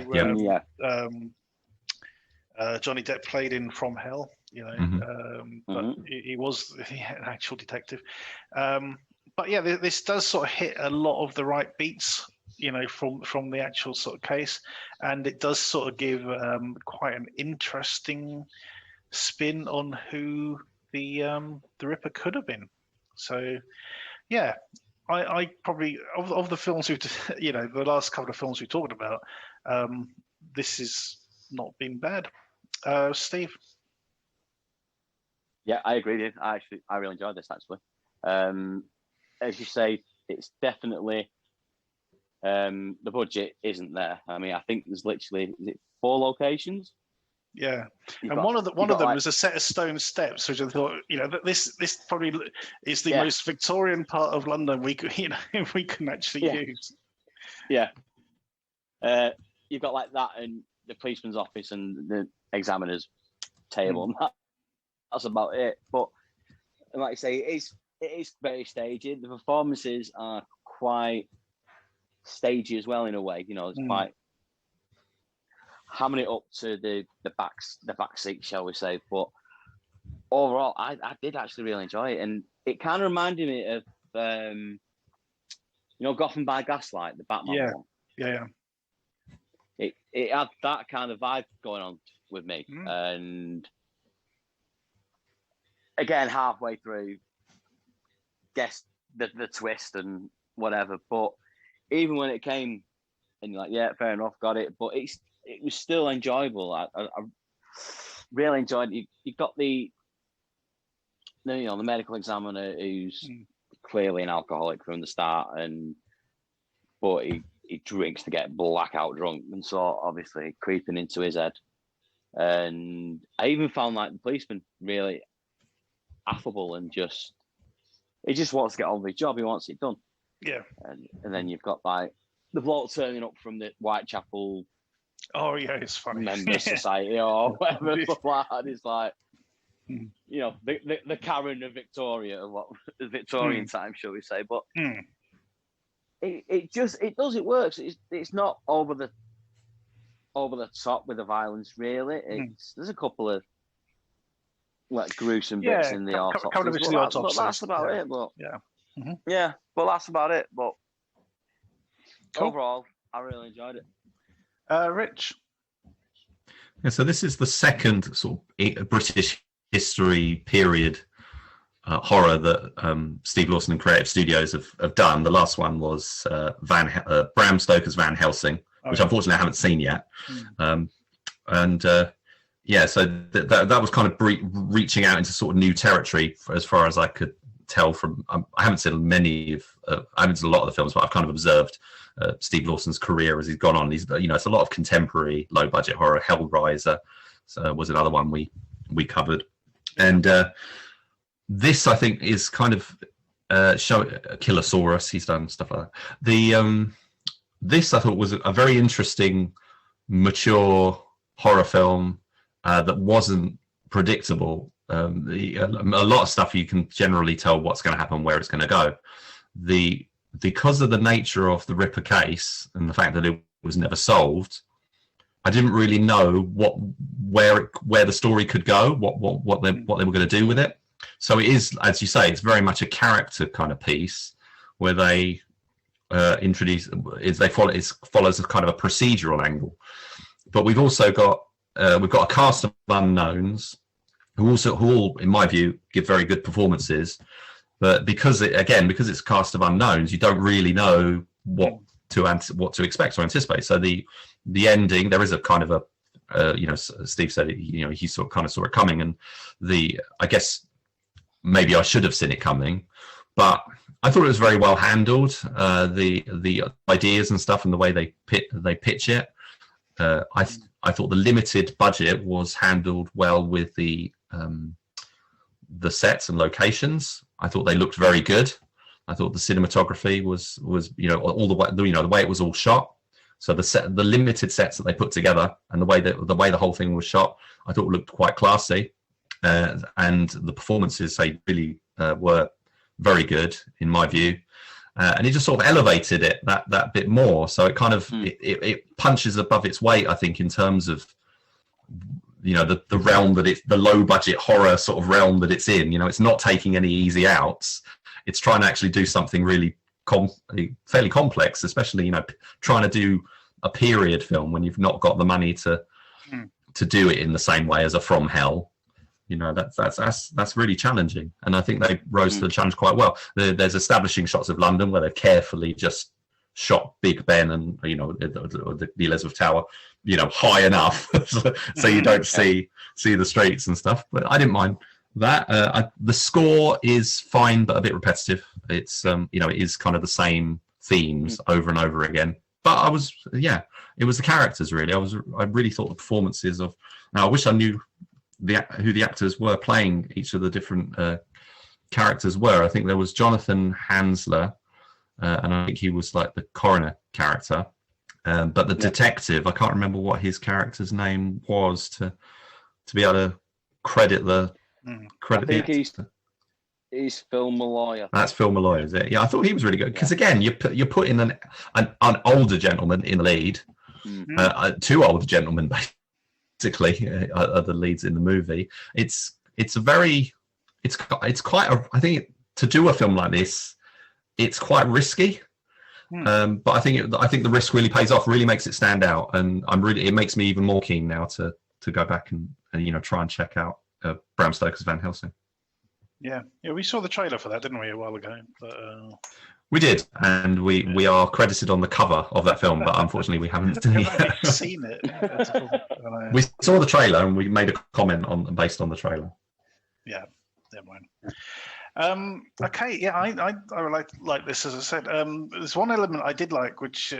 Johnny Depp played in From Hell, but he was an actual detective. But yeah, this does sort of hit a lot of the right beats, from the actual sort of case, and it does sort of give quite an interesting spin on who the Ripper could have been. So, yeah. I probably of the films we've the last couple of films we talked about, this has not been bad. Steve? Yeah, I agree with you. I really enjoyed this actually. As you say, it's definitely the budget isn't there. I mean, I think there's literally 4 locations. Yeah, and one of them was a set of stone steps, which I thought, this probably is the most Victorian part of London we could, we can actually use. Yeah, you've got like that, and the policeman's office, and the examiner's table, and that's about it. But like I say, it is very stagey. The performances are quite stagey as well in a way. It's quite hamming it up to the back seat, shall we say. But overall, I did actually really enjoy it, and it kind of reminded me of Gotham by Gaslight, the Batman one. Yeah. It had that kind of vibe going on with me, and again, halfway through, guess the twist and whatever. But even when it came, and you're like, yeah, fair enough, got it. But it was still enjoyable. I really enjoyed it. You've got the medical examiner who's clearly an alcoholic from the start, but he drinks to get blackout drunk, and so obviously creeping into his head. And I even found like the policeman really affable and he just wants to get on with his job. He wants it done. Yeah. And then you've got like the bloke turning up from the Whitechapel. Oh yeah, it's funny. Member society or whatever. Stuff like that. It's like, you know, the Karen of Victoria, or what the Victorian time, shall we say? But it does, it works. It's not over the top with the violence, really. There's a couple of like gruesome bits in the autopsies. But that's about it. But yeah, but that's about it. But overall, I really enjoyed it. Rich. Yeah, so this is the second sort of British history period horror that Steve Lawson and Creative Studios have done. The last one was Bram Stoker's Van Helsing, which unfortunately I haven't seen yet. So that was kind of reaching out into sort of new territory as far as I could tell from. I haven't seen I haven't seen a lot of the films, but I've kind of observed Steve Lawson's career as he's gone on. It's a lot of contemporary low budget horror. Hellraiser was another one we covered, and this I think is kind of Killosaurus. He's done stuff like that. This I thought was a very interesting, mature horror film that wasn't predictable. A lot of stuff you can generally tell what's going to happen, where it's going to go. Because of the nature of the Ripper case and the fact that it was never solved, I didn't really know where the story could go, what they were going to do with it. So it is, as you say, it's very much a character kind of piece where they it follows a kind of a procedural angle. But we've also got a cast of unknowns who all, in my view, give very good performances. But because it's a cast of unknowns, you don't really know what to expect or anticipate. So the ending, there is a kind of Steve said he saw it coming, and I guess maybe I should have seen it coming, but I thought it was very well handled. The ideas and stuff and the way they pitch it. I thought the limited budget was handled well with the sets and locations. I thought they looked very good. I thought the cinematography was all the way the way it was all shot. So the limited sets that they put together and the way the whole thing was shot, I thought looked quite classy. And the performances really were very good in my view. And it just sort of elevated it that bit more. So it kind of it punches above its weight, I think, in terms of the realm that it's the low budget horror sort of realm that it's in. It's not taking any easy outs. It's trying to actually do something really fairly complex, especially trying to do a period film when you've not got the money to do it in the same way as a From Hell. That's really challenging, and I think they rose to the challenge quite well. There's establishing shots of London where they've carefully just shot Big Ben and the Elizabeth Tower high enough so you don't see the streets and stuff. But I didn't mind that. The score is fine but a bit repetitive. It's it is kind of the same themes over and over again. But it was the characters really. I really thought the performances of. Now I wish I knew who the actors were playing each of the different characters were. I think there was Jonathan Hansler, and I think he was like the coroner character. But the detective, I can't remember what his character's name was to be able to credit the credit. I think he's Phil Malloy. That's Phil Malloy, is it? Yeah, I thought he was really good because again, you're putting an older gentleman in the lead, two older gentlemen basically are the leads in the movie. It's quite I think to do a film like this, it's quite risky. But I think the risk really pays off, really makes it stand out, and it makes me even more keen now to go back and try and check out Bram Stoker's Van Helsing. Yeah, we saw the trailer for that, didn't we, a while ago? But, we did, and we are credited on the cover of that film, but unfortunately we haven't seen it. We saw the trailer and we made a comment based on the trailer. Yeah, never mind. Okay, yeah, I like this, as I said. There's one element I did like, which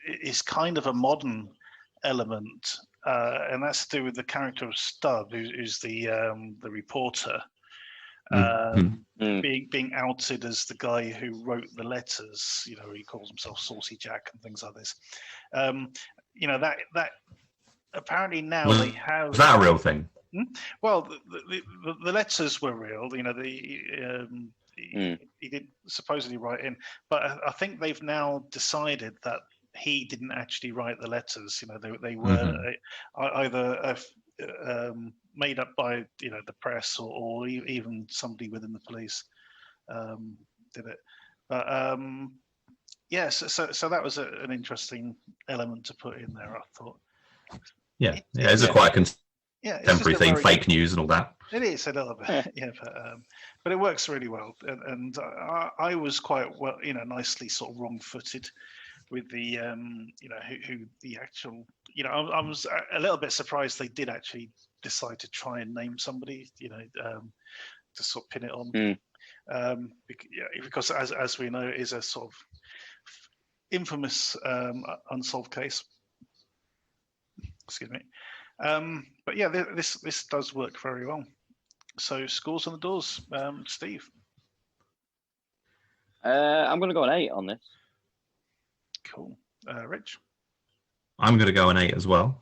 is kind of a modern element, and that's to do with the character of Stubb, who's the reporter, being outed as the guy who wrote the letters. You know, he calls himself Saucy Jack and things like this. You know, that apparently now they have. Is that a real thing? Well, the letters were real. You know, he did supposedly write in, but I think they've now decided that he didn't actually write the letters. You know, they were either made up by the press or even somebody within the police did it. But yes, so that was an interesting element to put in there, I thought. Yeah, it's a quite contemporary thing, fake news and all that. It is a little bit, yeah, but it works really well, and I was quite well, nicely sort of wrong-footed with the, who the actual, I was a little bit surprised they did actually decide to try and name somebody, to sort of pin it on, because as we know, it is a sort of infamous unsolved case. Excuse me. But yeah, this does work very well. So scores on the doors, Steve. I'm going to go an 8 on this. Cool. Rich? I'm going to go an 8 as well.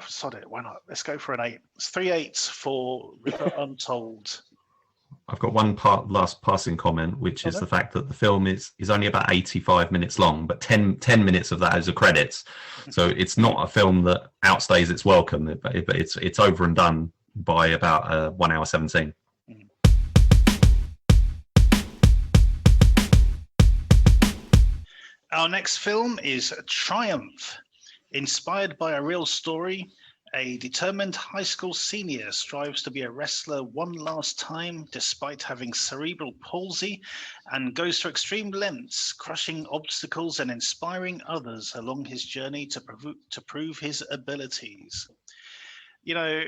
Sod it, why not? Let's go for an 8. It's 3 8s for Untold. I've got one last passing comment, which is the fact that the film is only about 85 minutes long, but 10 minutes of that is the credits. So it's not a film that outstays its welcome, but it's over and done by about 1 hour 17. Our next film is Triumph. Inspired by a real story, a determined high school senior strives to be a wrestler one last time despite having cerebral palsy, and goes to extreme lengths, crushing obstacles and inspiring others along his journey to prove his abilities. You know,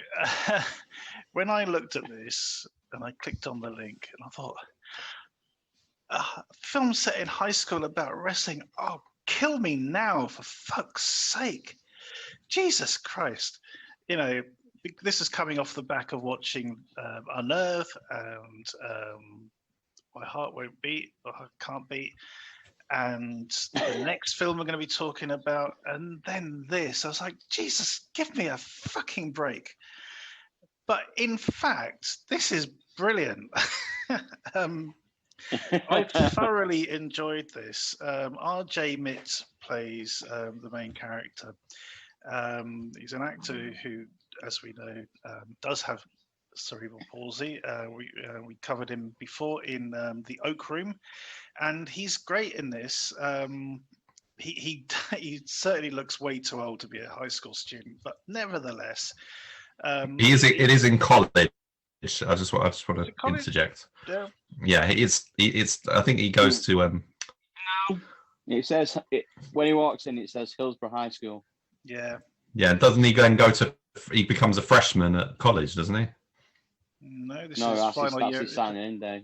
when I looked at this and I clicked on the link and I thought, film set in high school about wrestling, oh, kill me now, for fuck's sake. Jesus Christ. You know, this is coming off the back of watching Unearth and My Heart Won't Beat, or I Can't Beat, and the next film we're going to be talking about, and then this. I was like, Jesus, give me a fucking break. But in fact, this is brilliant. I thoroughly enjoyed this. R.J. Mitte plays the main character. He's an actor who, as we know, does have cerebral palsy. We covered him before in The Oak Room, and he's great in this. He certainly looks way too old to be a high school student, but nevertheless, it is in college. I just want to interject. Yeah, it's. I think he goes to. It says when he walks in, it says Hillsborough High School. Yeah. Yeah, doesn't he then go to? He becomes a freshman at college, doesn't he? No, this is final year. That's his signing in day.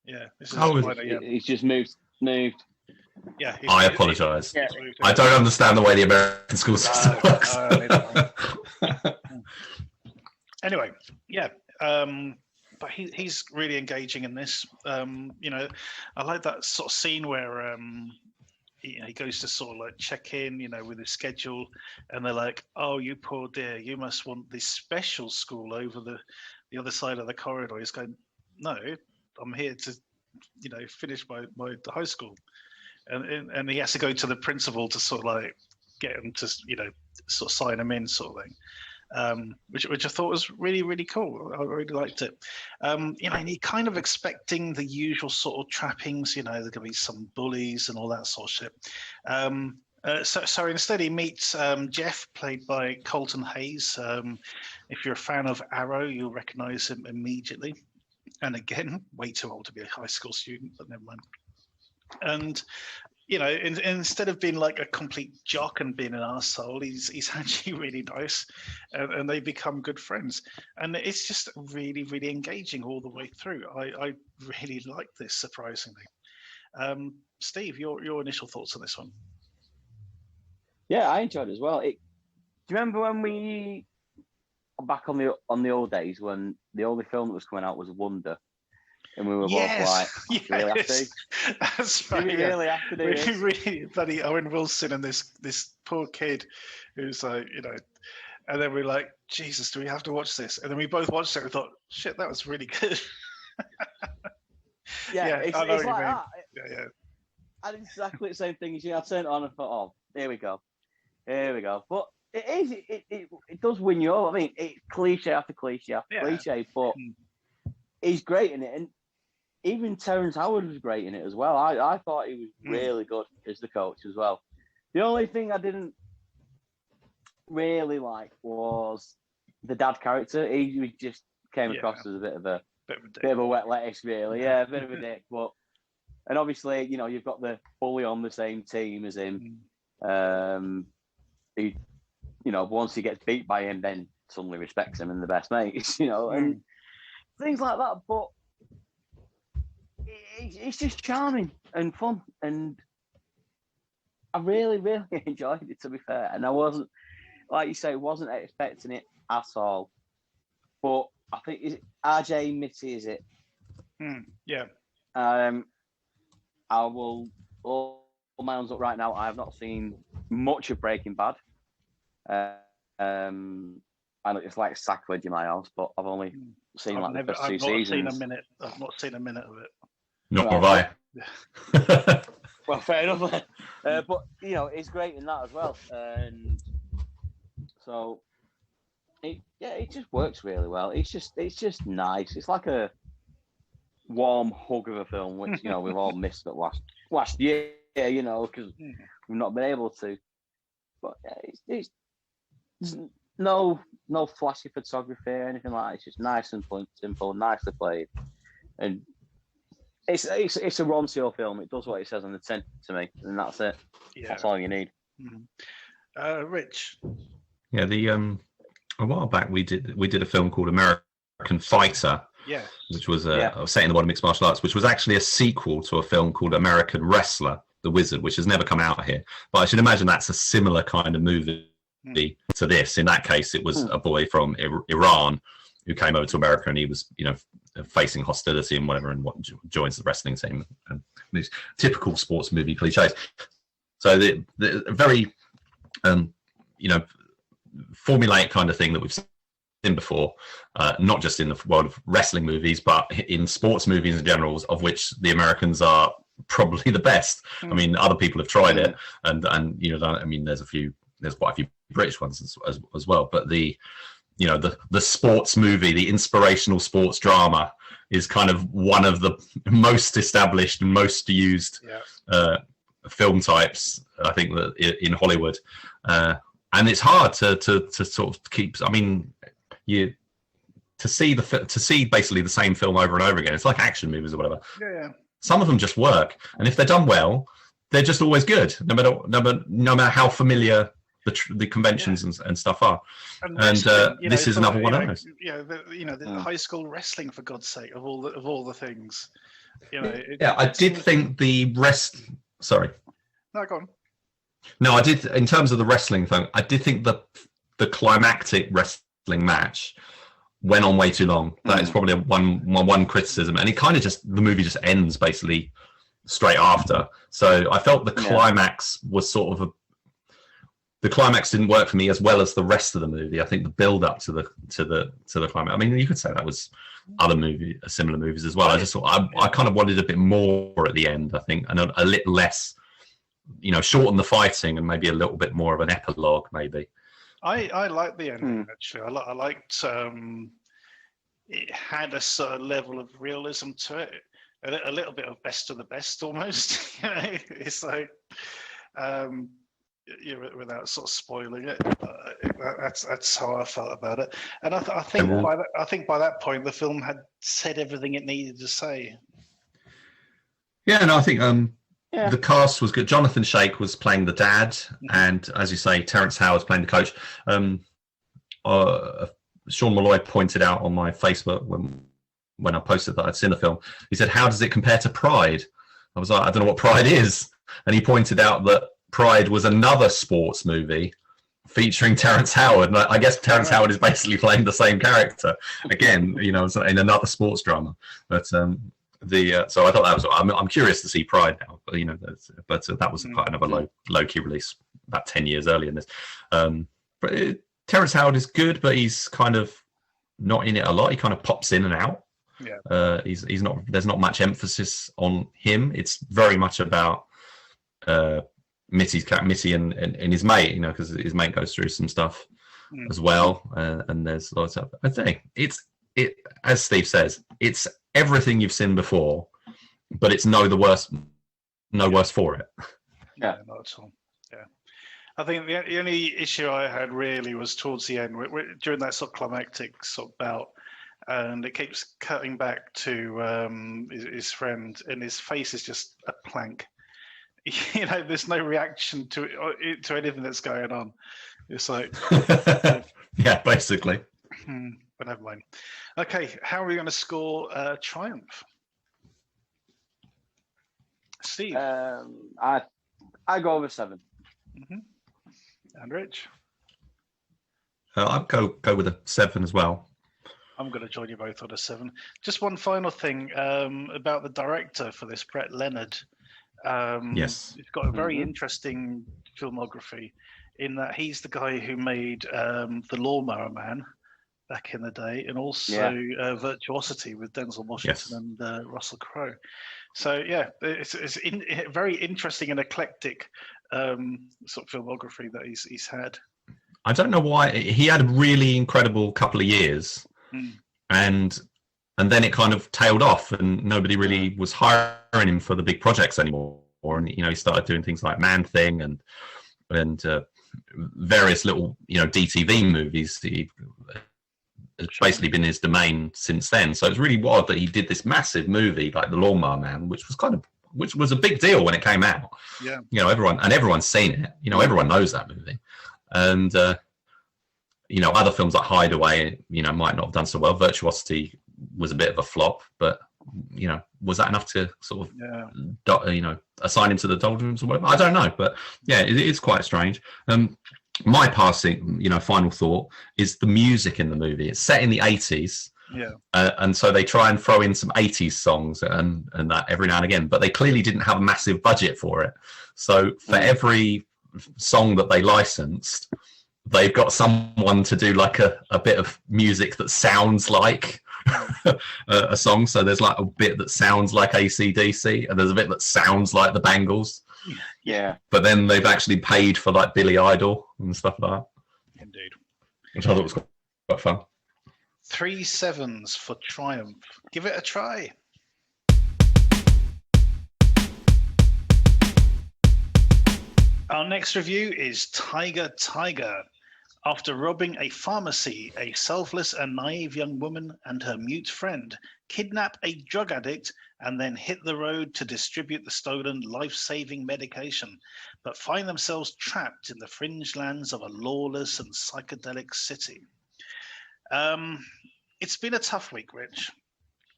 Yeah, this is final year. He's just moved. Yeah. I apologise. I don't understand the way the American school system works. Anyway, yeah. But he's really engaging in this. You know, I like that sort of scene where he goes to sort of like check in, you know, with his schedule, and they're like, "Oh, you poor dear, you must want this special school over the other side of the corridor." He's going, "No, I'm here to, you know, finish my high school," and he has to go to the principal to sort of like get him to, you know, sort of sign him in, sort of thing. Which I thought was really, really cool. I really liked it. You know, and you're kind of expecting the usual sort of trappings, you know, there's going to be some bullies and all that sort of shit. So instead he meets Jeff, played by Colton Hayes. If you're a fan of Arrow, you'll recognize him immediately. And again, way too old to be a high school student, but never mind. And you know, instead of being like a complete jock and being an arsehole, he's actually really nice, and they become good friends. And it's just really, really engaging all the way through. I really like this, surprisingly. Steve, your initial thoughts on this one? Yeah, I enjoyed it as well. Do you remember when we back on the old days when the only film that was coming out was Wonder, and we were both like, "Really have to? That's Do right. we really have to do this?" Really bloody Owen Wilson and this poor kid who's like, and then we're like, Jesus, do we have to watch this? And then we both watched it and thought, shit, that was really good. It's I know like what you mean. that. Yeah. I did exactly the same thing as you. I turned it on and thought, "Oh, here we go." But it does win you over. I mean, it's cliche after cliche after cliche, but he's great in it. And even Terrence Howard was great in it as well. I thought he was really good as the coach as well. The only thing I didn't really like was the dad character. He just came across as a bit of a wet lettuce, really. Yeah, a bit of a dick. And obviously, you've got the bully on the same team as him. He, once he gets beat by him, then suddenly respects him and the best mates, and things like that. But it's just charming and fun, and I really, really enjoyed it, to be fair. And I wasn't, like you say, wasn't expecting it at all. But I think, is it RJ Mitte, is it? Yeah. I will all my hands up right now. I have not seen much of Breaking Bad. I know it's like sacrilege in my house, but I've only seen the first two seasons. I've not seen a minute of it. Nor have I. Well, fair enough. But it's great in that as well, and so it just works really well. It's just nice. It's like a warm hug of a film, which we've all missed at last year, because we've not been able to. But it's no flashy photography or anything like that. It's just nice and simple, nicely played, and it's a Ron Seal film. It does what it says on the tin to me, and that's it. Yeah. That's all you need. Rich. Yeah, a while back we did a film called American Fighter. Yes. Which was set in the world of mixed martial arts, which was actually a sequel to a film called American Wrestler, The Wizard, which has never come out here. But I should imagine that's a similar kind of movie to this. In that case, it was a boy from Iran who came over to America, and he was, facing hostility and whatever, and joins the wrestling team, and these typical sports movie cliches. So the very, formulaic kind of thing that we've seen before, not just in the world of wrestling movies, but in sports movies in general, of which the Americans are probably the best. I mean, other people have tried it, and there's quite a few British ones as well. But the sports movie, the inspirational sports drama, is kind of one of the most established and most used film types, I think, that in Hollywood. And it's hard to sort of keep. I mean, to see basically the same film over and over again. It's like action movies or whatever. Yeah. Some of them just work, and if they're done well, they're just always good, no matter how familiar the conventions and stuff are. And this is another one of those. The high school wrestling, for God's sake, of all the things. I did think the rest. Sorry. No, go on. No, I did. In terms of the wrestling thing, I did think the climactic wrestling match went on way too long. That is probably one criticism, and the movie just ends basically straight after. So I felt the climax was sort of the climax didn't work for me as well as the rest of the movie. I think the build up to the climax. I mean, you could say that was similar movies as well. I just thought I kind of wanted a bit more at the end. I think, and a little less. Shorten the fighting and maybe a little bit more of an epilogue, maybe. I like the ending actually. I liked it had a sort of level of realism to it, a little bit of best of the best almost. It's like without sort of spoiling it. That's how I felt about it, and I think by that point the film had said everything it needed to say. Yeah, no, I think the cast was good. Jonathan Shake was playing the dad, and as you say, Terrence Howard's playing the coach. Sean Malloy pointed out on my Facebook when I posted that I'd seen the film. He said, "How does it compare to Pride?" I was like, "I don't know what Pride is," and he pointed out that Pride was another sports movie featuring Terrence Howard, and I guess Terrence Howard is basically playing the same character again, in another sports drama. But so I thought that was. I'm curious to see Pride now, but that was quite another low key release about 10 years earlier in this. But Terrence Howard is good, but he's kind of not in it a lot. He kind of pops in and out. Yeah. He's not. There's not much emphasis on him. It's very much about Mitte and his mate, because his mate goes through some stuff as well, and there's lots of. I think it as Steve says, it's everything you've seen before, but it's no worse for it. Yeah, not at all. Yeah, I think the only issue I had really was towards the end, during that sort of climactic sort of bout, and it keeps cutting back to his friend, and his face is just a plank. There's no reaction to anything that's going on. It's like, yeah, basically. But never mind. Okay, how are we going to score Triumph? Steve? I go over 7. And Rich? I'd go with a 7 as well. I'm going to join you both on a 7. Just one final thing about the director for this, Brett Leonard. Yes, he's got a very interesting filmography in that he's the guy who made The Lawnmower Man back in the day, and also Virtuosity with Denzel Washington and Russell Crowe. So yeah, it's very interesting and eclectic sort of filmography that he's had. I don't know why he had a really incredible couple of years, and then it kind of tailed off, and nobody really was hiring him for the big projects anymore. And he started doing things like Man Thing and various little DTV movies. It's basically been his domain since then. So it's really odd that he did this massive movie like The Lawnmower Man, which was a big deal when it came out. Yeah, everyone's seen it. Everyone knows that movie, and other films like Hideaway, might not have done so well. Virtuosity was a bit of a flop, but was that enough to sort of assign him to the doldrums or whatever? I don't know, but yeah, it's quite strange. My passing final thought is the music in the movie. It's set in the 80s, and so they try and throw in some 80s songs and that every now and again, but they clearly didn't have a massive budget for it. So for every song that they licensed, they've got someone to do like a bit of music that sounds like a song. So there's like a bit that sounds like AC/DC, and there's a bit that sounds like the Bangles. Yeah. But then they've actually paid for like Billy Idol and stuff like that. Indeed. Which I thought was quite fun. 3 7s for Triumph. Give it a try. Our next review is Tiger. After robbing a pharmacy, a selfless and naive young woman and her mute friend kidnap a drug addict and then hit the road to distribute the stolen life-saving medication, but find themselves trapped in the fringe lands of a lawless and psychedelic city. It's been a tough week, Rich.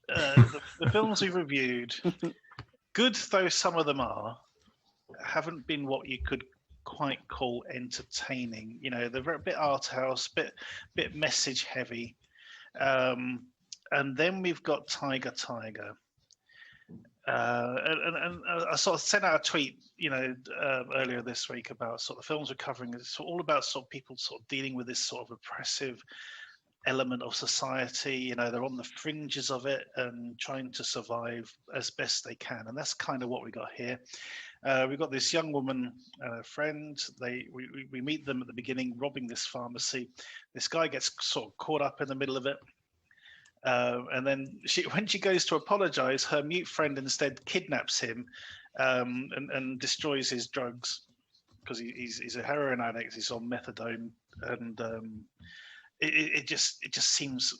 The films we've reviewed, good though some of them are, haven't been what you could quite call entertaining. They're a bit art house, bit message heavy, and then we've got Tiger. And I sort of sent out a tweet, earlier this week about sort of films we're covering. It's all about sort of people sort of dealing with this sort of oppressive element of society. They're on the fringes of it and trying to survive as best they can, and that's kind of what we got here. We've got this young woman friend. We meet them at the beginning, robbing this pharmacy. This guy gets sort of caught up in the middle of it, and then when she goes to apologize, her mute friend instead kidnaps him and destroys his drugs, because he's a heroin addict. He's on methadone, and it just seems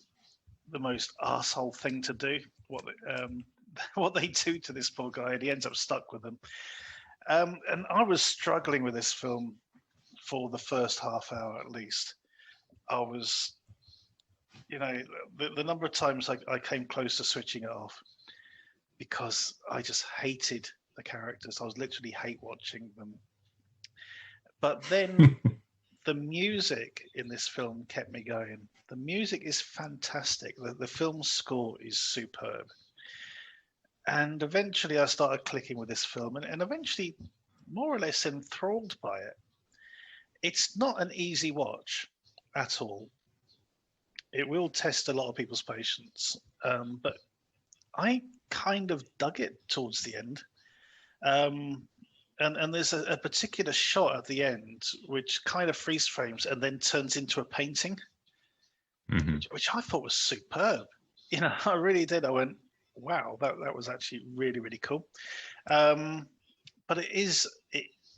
the most arsehole thing to do. What they do to this poor guy, and he ends up stuck with them. And I was struggling with this film for the first half hour at least. I was, the number of times I came close to switching it off because I just hated the characters. I was literally hate watching them. But then the music in this film kept me going. The music is fantastic. The film score is superb. And eventually I started clicking with this film and eventually more or less enthralled by it. It's not an easy watch at all. It will test a lot of people's patience. But I kind of dug it towards the end. And there's a particular shot at the end which kind of freeze frames and then turns into a painting, which I thought was superb. You know, I really did. I went, wow, that was actually really, really cool. But it is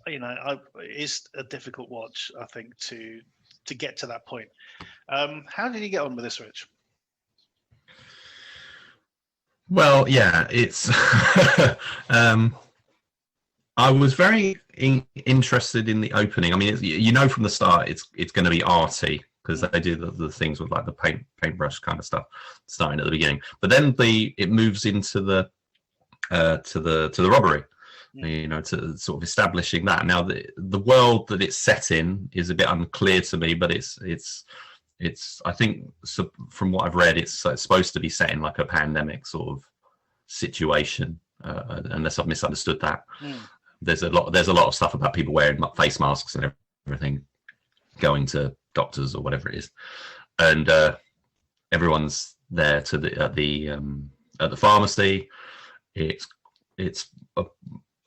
a difficult watch, I think, to get to that point. How did you get on with this, Rich? Well, yeah, it's. I was very interested in the opening. I mean, you know from the start it's going to be arty because they do the things with like the paintbrush kind of stuff starting at the beginning. But then it moves into the robbery. You know, to sort of establishing that. Now the world that it's set in is a bit unclear to me, but it's I think from what I've read, it's supposed to be set in like a pandemic sort of situation, unless I've misunderstood that. There's a lot of stuff about people wearing face masks and everything, going to doctors or whatever it is, and everyone's there at the pharmacy.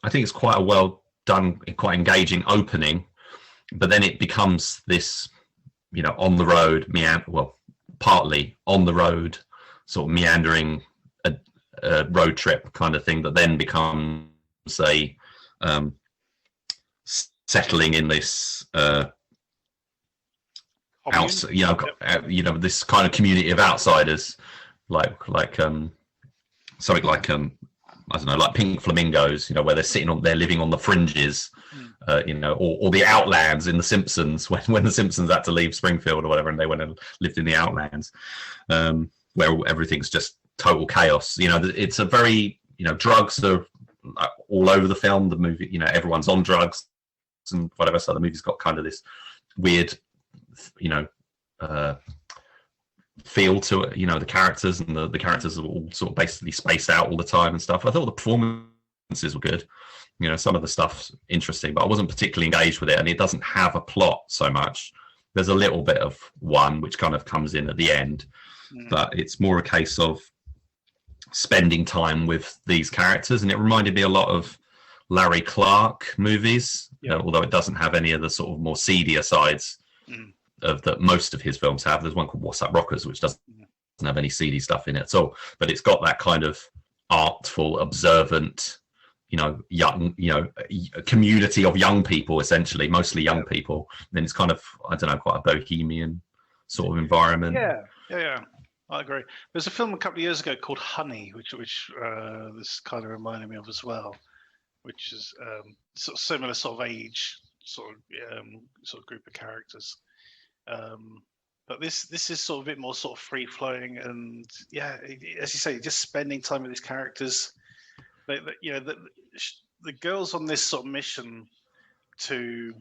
I think it's quite a well done, quite engaging opening, but then it becomes this, you know, on the road partly on the road, sort of meandering a road trip kind of thing that then becomes a settling in this this kind of community of outsiders, like something like I don't know, like Pink Flamingos, you know, where they're living on the fringes, you know, or the Outlands in The Simpsons, when the Simpsons had to leave Springfield or whatever, and they went and lived in the Outlands, where everything's just total chaos. You know, it's a very, you know, drugs are all over the film. The movie, you know, everyone's on drugs and whatever, so the movie's got kind of this weird, you know, feel to it, you know, the characters, and the characters are all sort of basically spaced out all the time and stuff. I thought the performances were good, you know, some of the stuff's interesting, but I wasn't particularly engaged with it, and it doesn't have a plot so much. There's a little bit of one which kind of comes in at the end, but it's more a case of spending time with these characters, and it reminded me a lot of Larry Clark movies, although it doesn't have any of the sort of more seedier sides of that most of his films have. There's one called What's Up Rockers, which doesn't have any seedy stuff in it at all, but it's got that kind of artful, observant, you know, young, you know, a community of young people, essentially, mostly young people. Then it's kind of, I don't know, quite a bohemian sort of environment. Yeah, I agree. There's a film a couple of years ago called Honey, which this kind of reminded me of as well, which is sort of similar sort of age, sort of group of characters. But this is sort of a bit more sort of free flowing, and yeah, as you say, just spending time with these characters. You know, the girls on this sort of mission to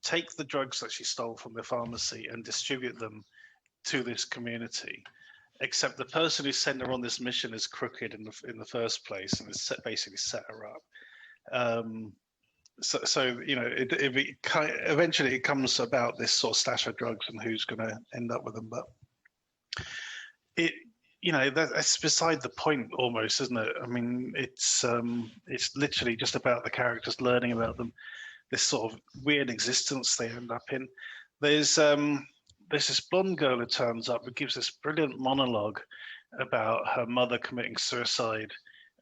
take the drugs that she stole from the pharmacy and distribute them to this community. Except the person who sent her on this mission is crooked in the first place, and has basically set her up. So you know, eventually it comes about this sort of stash of drugs and who's going to end up with them. But you know, that's beside the point almost, isn't it? I mean, it's literally just about the characters learning about them, this sort of weird existence they end up in. There's this blonde girl who turns up who gives this brilliant monologue about her mother committing suicide.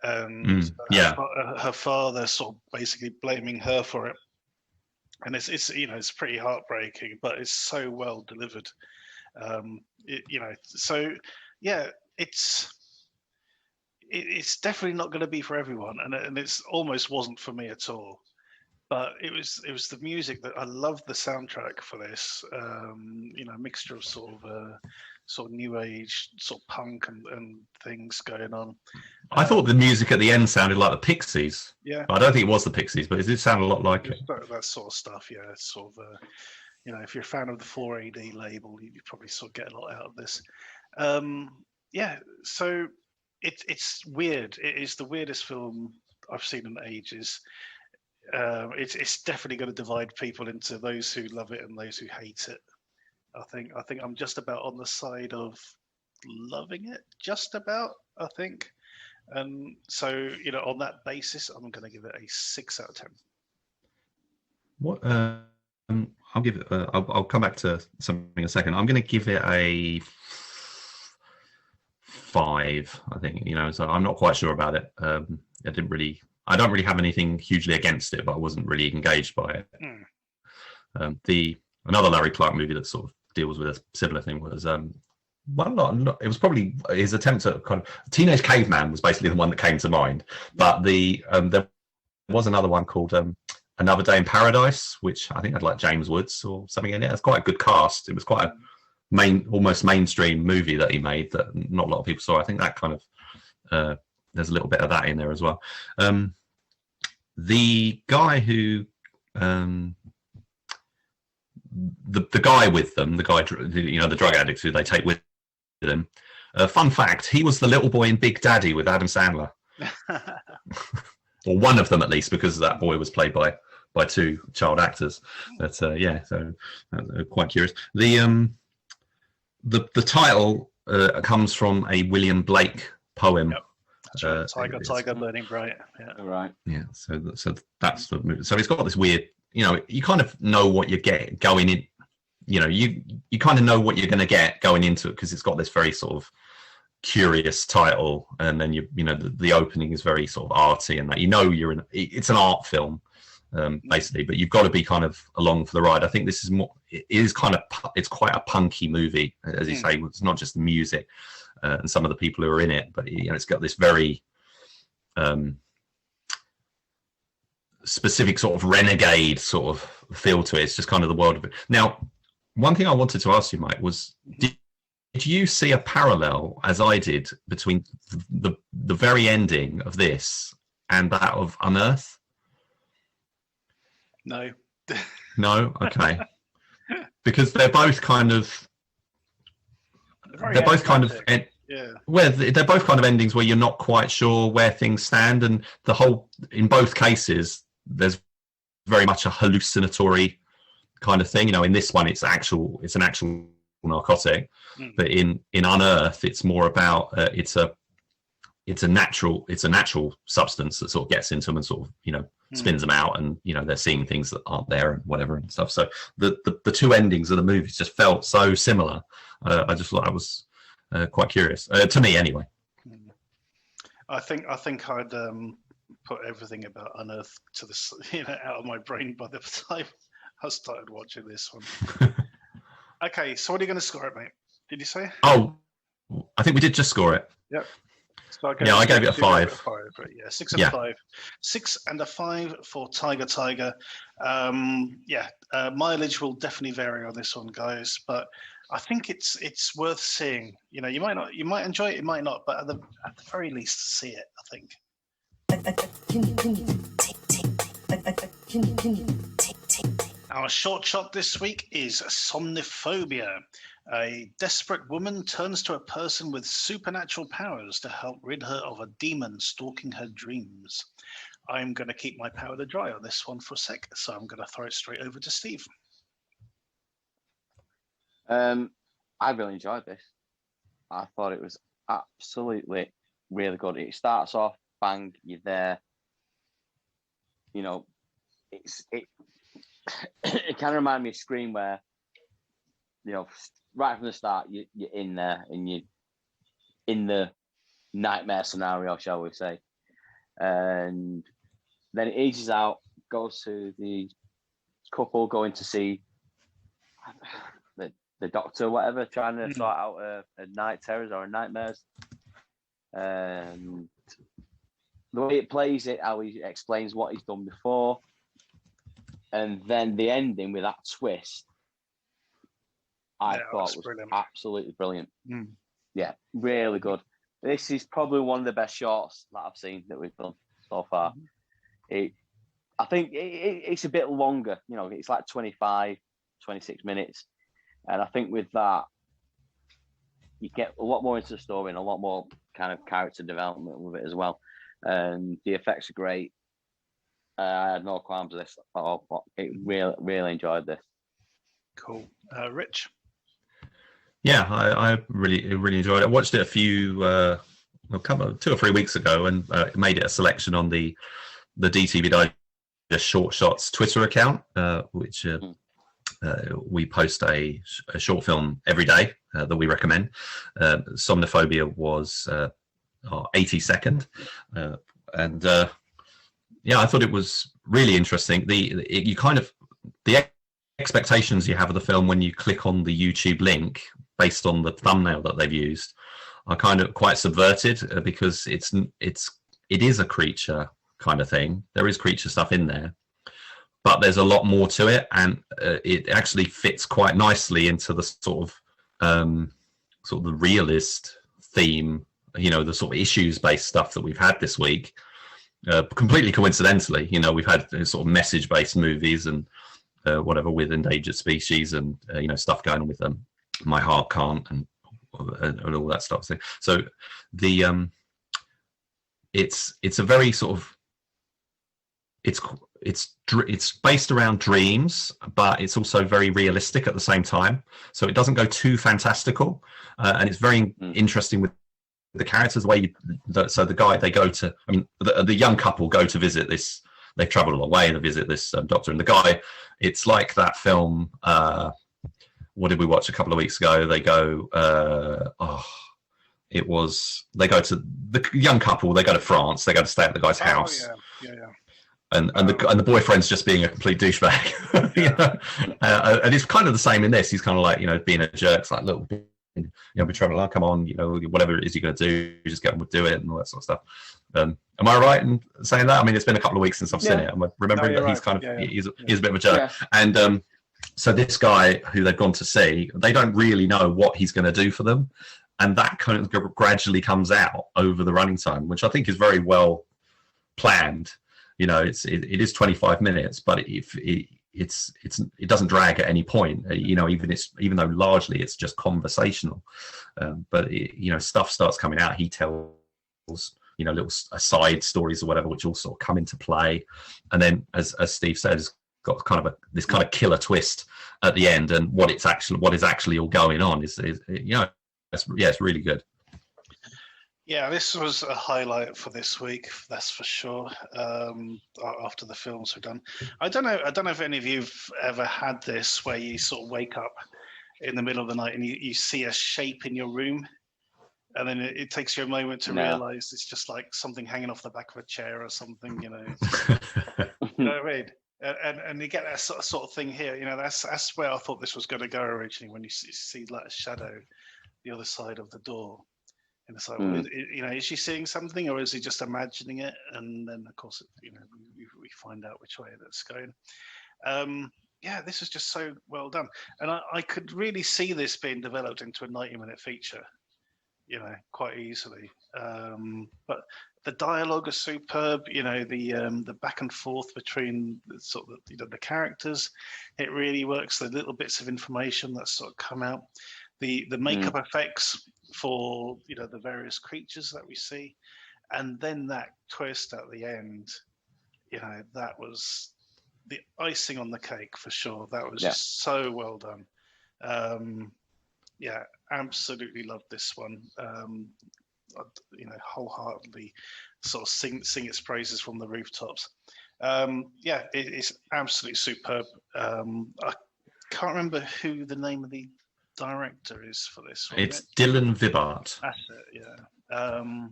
And her father sort of basically blaming her for it, and it's you know, it's pretty heartbreaking, but it's so well delivered. You know, so yeah, it's definitely not going to be for everyone, and it's almost wasn't for me at all. But it was the music that I loved the soundtrack for this. You know, mixture of sort of sort of new age, sort of punk and things going on. I thought the music at the end sounded like the Pixies. Yeah, I don't think it was the Pixies, but it did sound a lot like it. That sort of stuff. Yeah, it's sort of if you're a fan of the 4AD label, you probably sort of get a lot out of this. Yeah, so it's weird. It is the weirdest film I've seen in ages. It's definitely going to divide people into those who love it and those who hate it. I think I'm just about on the side of loving it, just about. I think, and so on that basis, I'm going to give it a 6 out of 10. What? I'll give it. I'll come back to something in a second. I'm going to give it a 5. I think So I'm not quite sure about it. I don't really have anything hugely against it, but I wasn't really engaged by it. Another Larry Clark movie that sort of deals with a similar thing was it was probably his attempt at kind of Teenage Caveman was basically the one that came to mind, but there was another one called Another Day in Paradise, which I think had like James Woods or something in it. It's quite a good cast. It was quite a almost mainstream movie that he made that not a lot of people saw. I think that kind of there's a little bit of that in there as well. The guy who the guy with them, the drug addicts who they take with them. Fun fact: he was the little boy in Big Daddy with Adam Sandler, or one of them at least, because that boy was played by 2 child actors. But so quite curious. The title comes from a William Blake poem. Yep. That's right. Tiger, Burning Bright. Yeah. Right. Yeah. So that's the movie. So it's got this weird. You kind of know what you get going in. You kind of know what you're going to get going into it because it's got this very sort of curious title, and then the opening is very sort of arty, and that you're in. It's an art film, basically, but you've got to be kind of along for the ride. I think this is more. It's quite a punky movie, as you say. It's not just the music and some of the people who are in it, but it's got this very specific sort of renegade sort of feel to it. It's just kind of the world of it. Now, one thing I wanted to ask you, Mike, was did you see a parallel, as I did, between the very ending of this and that of Unearth? No. No? Okay. Because they're both kind of they're both kind of endings where you're not quite sure where things stand, and in both cases there's very much a hallucinatory kind of thing. In this one it's an actual narcotic, but in Unearth it's more about it's a natural substance that sort of gets into them and sort of spins them out, and they're seeing things that aren't there and whatever and stuff. So the 2 endings of the movies just felt so similar. I just thought I was quite curious, to me anyway. I think I'd put everything about Unearth to the out of my brain by the time I started watching this one. Okay, so what are you going to score it, mate? Did you say? Oh, I think we did just score it. Yep. So I gave it a 5. 6 and a 5. 6 and a 5 for Tiger. Mileage will definitely vary on this one, guys, but I think it's worth seeing. You might enjoy it, you might not, but at the very least, see it. I think. Our short shot this week is Somniphobia. A desperate woman turns to a person with supernatural powers to help rid her of a demon stalking her dreams. I'm going to keep my powder dry on this one for a sec, so I'm going to throw it straight over to Steve. I really enjoyed this. I thought it was absolutely really good. It starts off, bang, you're there. It kind of reminded me of Scream, where right from the start you're in there and you're in the nightmare scenario, shall we say, and then it ages out, goes to the couple going to see the doctor or whatever, trying to sort out a night terrors or nightmares. And the way it plays it, how he explains what he's done before, and then the ending with that twist, I Yeah, thought that's was brilliant. absolutely brilliant. Mm. Yeah, really good. This is probably one of the best shorts that I've seen that we've done so far. I think it's a bit longer, you know, it's like 25, 26 minutes. And I think with that, you get a lot more into the story and a lot more kind of character development with it as well. And the effects are great. I had no qualms with this at all. Really enjoyed this. Cool. Rich? Yeah, I really enjoyed it. I watched it a couple 2 or 3 weeks ago, and made it a selection on the DTV Digest Short Shots Twitter account, which we post a short film every day that we recommend. Somnophobia was 82nd, and yeah, I thought it was really interesting. The expectations you have of the film when you click on the YouTube link based on the thumbnail that they've used are kind of quite subverted, because it is a creature kind of thing. There is creature stuff in there, but there's a lot more to it, and it actually fits quite nicely into the sort of the realist theme, you know, the sort of issues based stuff that we've had this week. Completely coincidentally, you know, we've had sort of message based movies and whatever with endangered species and you know, stuff going on with them. My Heart Can't and all that stuff. So the it's a very sort of it's based around dreams, but it's also very realistic at the same time. So it doesn't go too fantastical, and it's very interesting with the characters. So the guy they go to, I mean, the young couple go to visit this. They've travelled a long way and they visit this doctor, and the guy. It's like that film. What did we watch a couple of weeks ago? They go. They go to the young couple. They go to France. They go to stay at the guy's house. Yeah. And the boyfriend's just being a complete douchebag. You know? And it's kind of the same in this. He's kind of like, you know, being a jerk. It's like, look, you know, we're traveling. Come on, you know, whatever it is you're going to do, just get on with do it and all that sort of stuff. Am I right in saying that? I mean, it's been a couple of weeks since I've seen it. I'm remembering that he's kind of he's a bit of a jerk. Yeah. And so this guy who they've gone to see, they don't really know what he's going to do for them, and that kind of gradually comes out over the running time, which I think is very well planned. You know, it is 25 minutes, but it doesn't drag at any point. You know, even though largely it's just conversational, but you know, stuff starts coming out. He tells, you know, little aside stories or whatever, which all sort of come into play, and then as Steve said, it's got kind of this kind of killer twist at the end, and what is actually all going on is you know, it's really good. Yeah, this was a highlight for this week, that's for sure. After the films were done, I don't know if any of you've ever had this where you sort of wake up in the middle of the night and you see a shape in your room, and then it takes you a moment to realize it's just like something hanging off the back of a chair or something, you know. You know what I mean? And you get that sort of thing here. You know, that's where I thought this was going to go originally, when you see like a shadow the other side of the door. And it's like, well, you know, is she seeing something, or is he just imagining it? And then, of course, you know, we find out which way that's going. Yeah, this is just so well done, and I could really see this being developed into a 90-minute feature, you know, quite easily. But the dialogue is superb. You know, the back and forth between the characters, it really works. The little bits of information that sort of come out, the makeup effects for, you know, the various creatures that we see, and then that twist at the end, you know, that was the icing on the cake for sure. That was just so well done. Yeah, absolutely loved this one. You know, wholeheartedly sort of sing its praises from the rooftops. Yeah, it's absolutely superb. I can't remember who the name of the director is for this one. It's Dylan Vibart. That's it, yeah.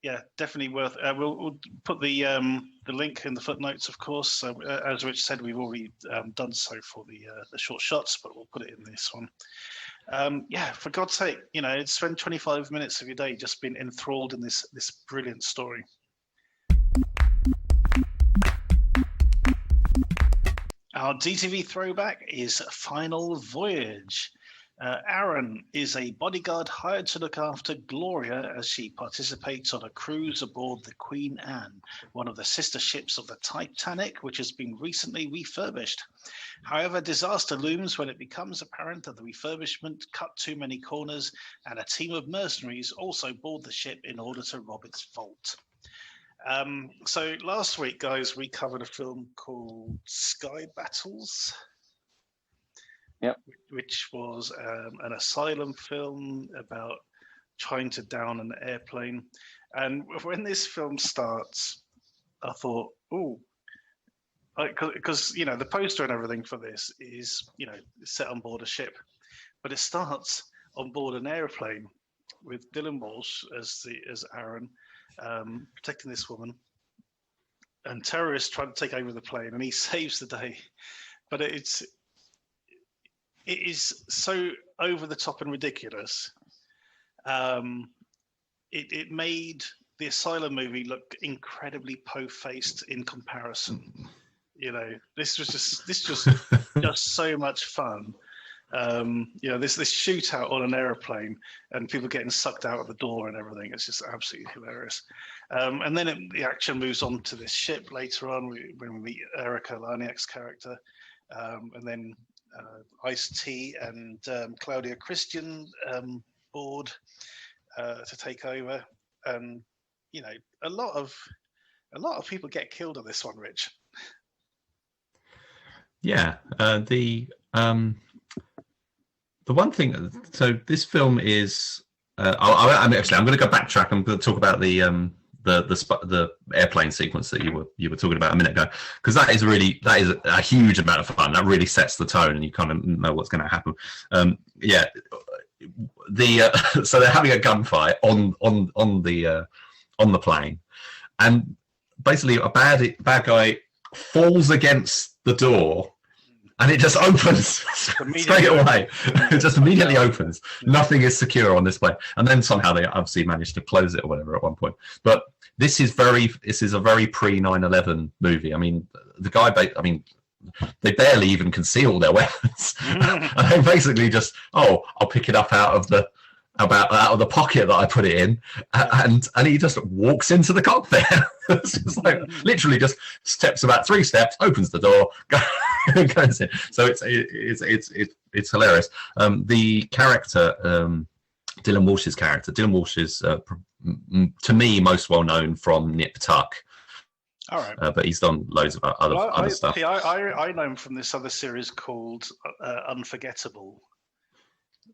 Yeah, definitely worth. We'll put the link in the footnotes, of course. So, as Rich said, we've already done so for the short shots, but we'll put it in this one. Yeah, for God's sake, you know, spend 25 minutes of your day just being enthralled in this brilliant story. Our DTV throwback is Final Voyage. Aaron is a bodyguard hired to look after Gloria as she participates on a cruise aboard the Queen Anne, one of the sister ships of the Titanic, which has been recently refurbished. However, disaster looms when it becomes apparent that the refurbishment cut too many corners, and a team of mercenaries also board the ship in order to rob its vault. So last week, guys, we covered a film called Sky Battles. Yep. Which was an asylum film about trying to down an airplane. And when this film starts, I thought, oh, because the poster and everything for this is set on board a ship, but it starts on board an airplane with Dylan Walsh as Aaron protecting this woman, and terrorists trying to take over the plane, and he saves the day. But it is so over the top and ridiculous. It made the Asylum movie look incredibly po-faced in comparison. This just so much fun. This shootout on an airplane and people getting sucked out of the door and everything. It's just absolutely hilarious. And then the action moves on to this ship later on when we meet Erica Laniak's character, and then Ice-T and Claudia Christian board to take over, and a lot of people get killed on this one, Rich. Yeah, the one thing. So this film is. I'm going to go backtrack. I'm going to talk about the airplane sequence that you were talking about a minute ago, because that is a huge amount of fun. That really sets the tone, and you kind of know what's going to happen. So they're having a gunfight on the plane, and basically a bad guy falls against the door, and it just opens straight away. It just immediately opens. Nothing is secure on this plane, and then somehow they obviously managed to close it or whatever at one point. But this is a very pre 9/11 movie. I mean, they barely even conceal their weapons. And they basically just, I'll pick it up out of the pocket that I put it in, and he just walks into the cockpit. It's just like literally just steps about 3 steps, opens the door, goes in. So it's hilarious. The character, Dylan Walsh's character. Dylan Walsh is to me most well known from Nip Tuck. All right. But he's done loads of other stuff. I know him from this other series called Unforgettable.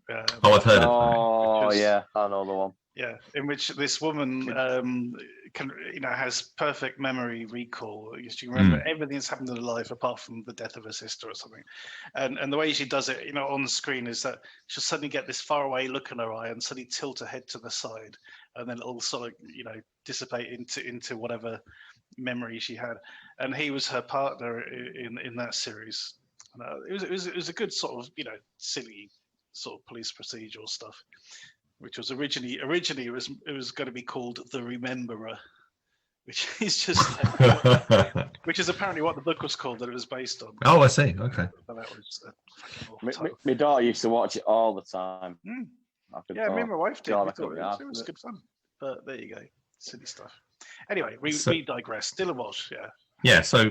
I've heard of that. Oh, yeah, I know the one. Yeah, in which this woman has perfect memory recall. She remember everything that's happened in her life apart from the death of her sister or something. And the way she does it, on the screen, is that she'll suddenly get this faraway look in her eye and suddenly tilt her head to the side, and then it'll sort of dissipate into whatever memory she had. And he was her partner in that series. And, it was a good sort of silly sort of police procedural stuff, which was originally it was going to be called The Rememberer, which is just which is apparently what the book was called that it was based on. Oh, I see. Okay. But that was My daughter used to watch it all the time. Yeah, me and my wife did. God, It was good fun. But there you go, silly stuff. Anyway, we digress. Dylan Walsh, yeah. Yeah, so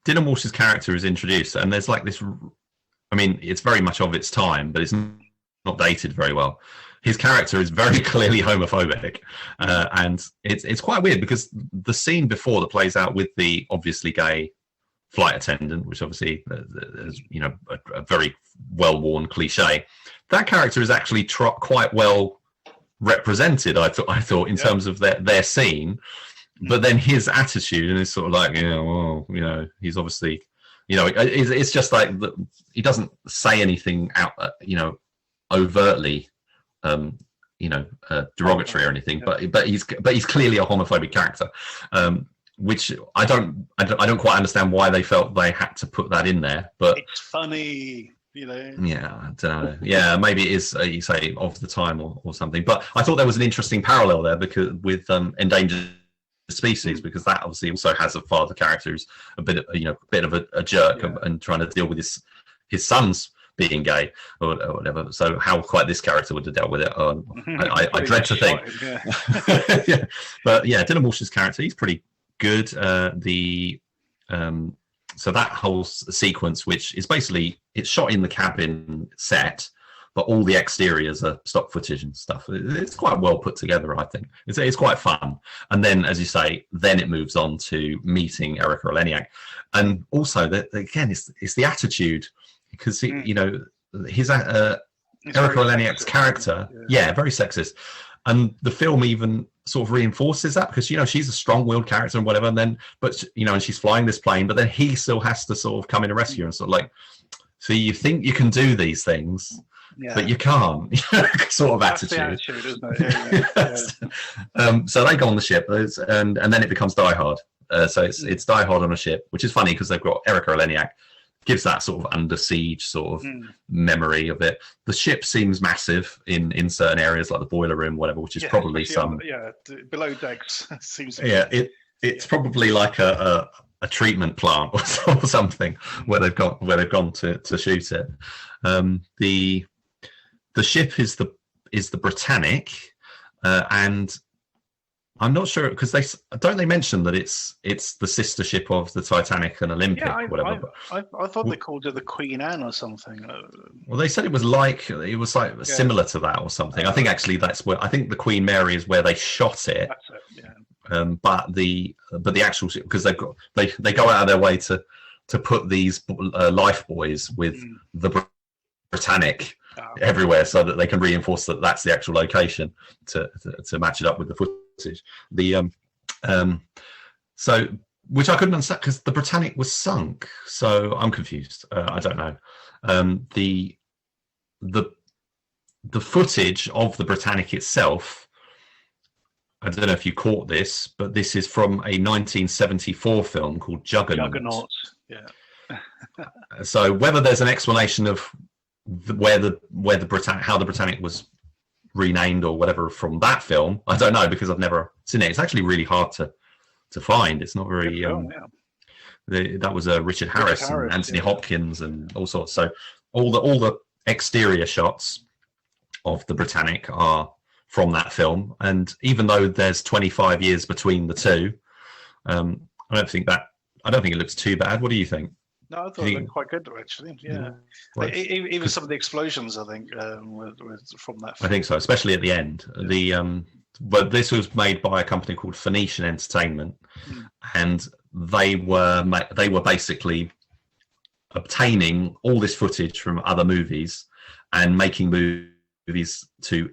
Dylan Walsh's character is introduced, and there's like this. I mean, it's very much of its time, but it's not dated very well. His character is very clearly homophobic, and it's quite weird because the scene before that plays out with the obviously gay flight attendant, which obviously is a very well-worn cliche. That character is actually quite well represented. I thought in terms of their scene, but then his attitude, and it's sort of like he's obviously. It's just like he doesn't say anything out, overtly, derogatory or anything. But he's clearly a homophobic character, which I don't quite understand why they felt they had to put that in there. But it's funny, Yeah, I don't know. Yeah, maybe it is. You say of the time or something. But I thought there was an interesting parallel there because with Endangered Species, because that obviously also has a father character who's a bit of a jerk and trying to deal with his son's being gay or whatever. So how quite this character would have dealt with it, I dread to think. Yeah. But yeah, Dylan Walsh's character, he's pretty good. So that whole sequence, which is basically, it's shot in the cabin set, but all the exteriors are stock footage and stuff. It's quite well put together, I think. It's quite fun. And then, as you say, then it moves on to meeting Erika Eleniak. And also, again, it's the attitude, because, his Erika Eleniak's character, very sexist. And the film even sort of reinforces that, because she's a strong-willed character and whatever, and she's flying this plane, but then he still has to sort of come in and rescue her, and sort of like, so you think you can do these things, but you can't. Sort of That's attitude. The attitude, isn't it? So they go on the ship, and then it becomes Die Hard. So it's Die Hard on a ship, which is funny because they've got Erika Eleniak. Gives that sort of under siege sort of memory of it. The ship seems massive in certain areas, like the boiler room, whatever, which is probably below decks seems. It's probably like a treatment plant or something where they've gone to shoot it. The ship is the Britannic, and I'm not sure, because they mention that it's the sister ship of the Titanic and Olympic, whatever. I thought they called it the Queen Anne or something. Well, they said it was like similar to that or something. I think actually I think the Queen Mary is where they shot it. That's it. Yeah. But the actual ship, because they go out of their way to put these life buoys with the Britannic everywhere, so that they can reinforce that that's the actual location to match it up with the footage. So, which I couldn't understand, because the Britannic was sunk, so I'm confused. I don't know. The footage of the Britannic itself, I don't know if you caught this, but this is from a 1974 film called Juggernaut. Yeah. So whether there's an explanation of how the Britannic was renamed or whatever from that film, I don't know, because I've never seen it. It's actually really hard to find. It's not very that was Richard Harris and Anthony Hopkins and all sorts. So all the exterior shots of the Britannic are from that film, and even though there's 25 years between the two, I don't think it looks too bad. What do you think? No, I thought it looked quite good, actually. Yeah. Even some of the explosions, I think, were from that film. I think so, especially at the end. But this was made by a company called Phoenician Entertainment, and they were basically obtaining all this footage from other movies and making movies to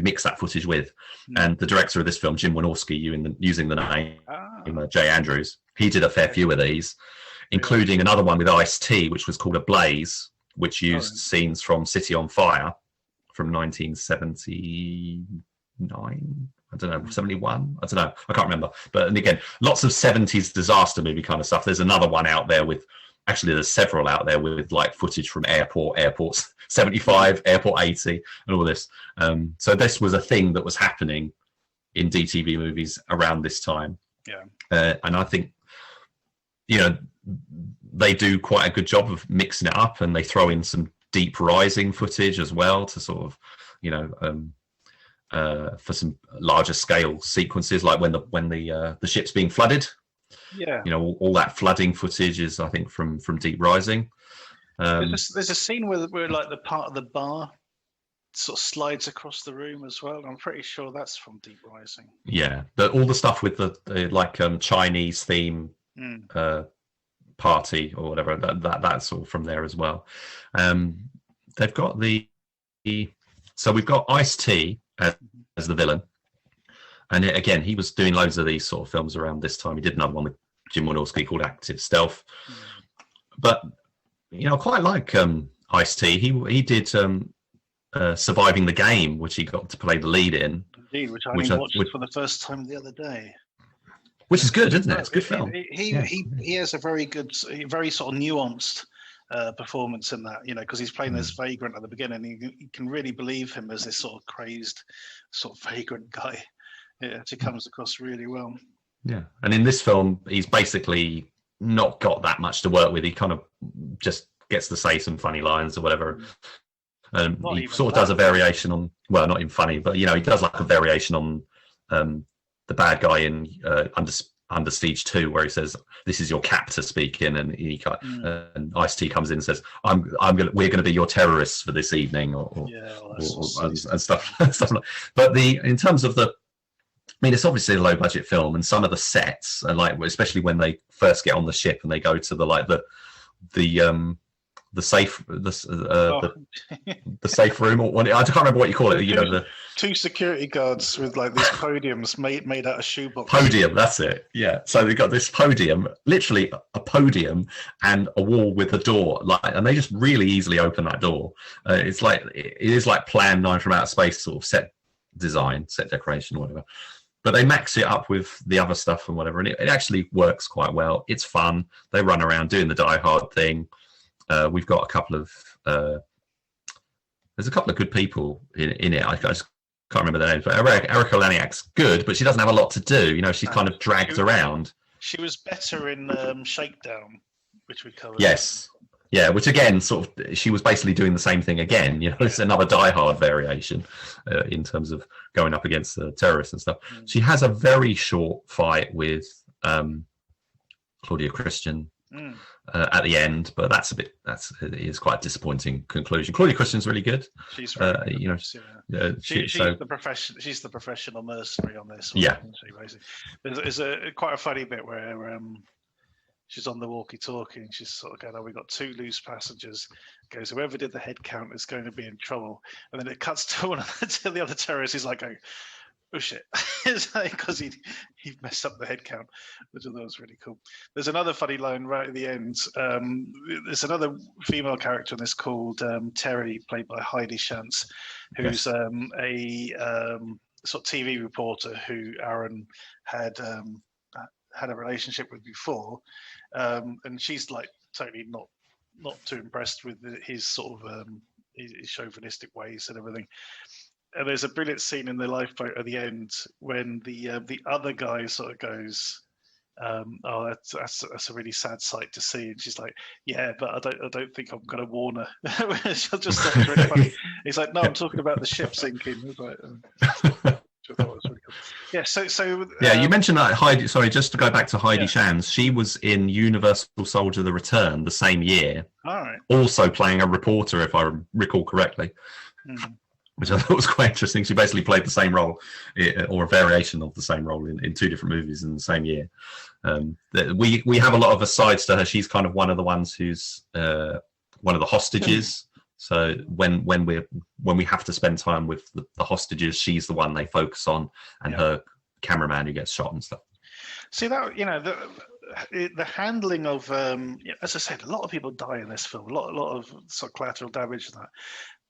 mix that footage with. And the director of this film, Jim Wynorski, using the name Jay Andrews, he did a fair few of these, including another one with Ice-T, which was called Ablaze, which used scenes from City on Fire from 1979. I don't know, 71. I don't know. I can't remember. But and again, lots of 70s disaster movie kind of stuff. There's another one out there there's several out there with like footage from airports 75, Airport 80, and all this. So this was a thing that was happening in DTV movies around this time. Yeah. And I think, they do quite a good job of mixing it up, and they throw in some deep rising footage as well to sort of, for some larger scale sequences, like when the ship's being flooded. Yeah. All that flooding footage is, I think, from Deep Rising. There's a scene where like the part of the bar sort of slides across the room as well. I'm pretty sure that's from Deep Rising. Yeah, all the stuff with the Chinese theme party or whatever, that's all from there as well. They've got so we've got Ice-T as the villain, and again, he was doing loads of these sort of films around this time. He did another one with Jim Wynorski called Active Stealth. But I quite like Ice-T. He did Surviving the Game, which he got to play the lead in. Indeed, which I watched for the first time the other day. Which is good, isn't it? It's a good film. He has a very good, very sort of nuanced performance in that, because he's playing this vagrant at the beginning. You can really believe him as this sort of crazed, sort of vagrant guy. It actually comes across really well. Yeah, and in this film, he's basically not got that much to work with. He kind of just gets to say some funny lines or whatever. He sort of does a variation on, well, not even funny, but he does like a variation on the bad guy in Under Siege 2, where he says, "This is your captor speaking," and and Ice-T comes in and says, we're gonna be your terrorists for this evening," and stuff. But in terms of it's obviously a low budget film, and some of the sets are like, especially when they first get on the ship and they go to the safe the safe room, or I can't remember what you call it. The two security guards with like these podiums made out of shoebox. Podium, that's it. Yeah. So they've got this podium, literally a podium and a wall with a door, and they just really easily open that door. It is like Plan 9 from Outer Space sort of set design, set decoration, whatever. But they max it up with the other stuff and whatever, and it actually works quite well. It's fun. They run around doing the Die Hard thing. We've got a couple of there's a couple of good people in it. I just can't remember their names, but Erica Laniak's good, but she doesn't have a lot to do. She's kind of dragged around. She was better in Shakedown, which we covered. Yes. Yeah, which again, she was basically doing the same thing again. It's another Die Hard variation in terms of going up against the terrorists and stuff. She has a very short fight with Claudia Christian at the end, but it is quite a disappointing conclusion. Claudia Christian's really good. She's very good. She's the professional mercenary on this. Yeah. There's quite a funny bit where she's on the walkie-talkie and she's sort of going, "Oh, we got 2 loose passengers." Goes, "Whoever did the head count is going to be in trouble." And then it cuts to the other terrorist. He's like, "Oh shit," because he messed up the head count, which I thought was really cool. There's another funny line right at the end. There's another female character in this called Terry, played by Heidi Shantz, who's a sort of TV reporter who Aaron had a relationship with before, and she's like totally not too impressed with his sort of his chauvinistic ways and everything. And there's a brilliant scene in the lifeboat at the end when the other guy sort of goes, "Oh, that's a really sad sight to see," and she's like, "Yeah, but I don't think I'm gonna warn her." She'll just stop. Really funny. He's like, "No, I'm talking about the ship sinking." Which I thought was really cool. Yeah. So yeah, you mentioned that Heidi. Sorry, just to go back to Heidi Shantz, she was in Universal Soldier: The Return the same year. All right. Also playing a reporter, if I recall correctly. Which I thought was quite interesting. She basically played the same role, or a variation of the same role in 2 different movies in the same year. We have a lot of asides to her. She's kind of one of the ones who's one of the hostages. So when we have to spend time with the hostages, she's the one they focus on, and her cameraman who gets shot and stuff. See that the handling of as I said, a lot of people die in this film. A lot of sort of collateral damage and that.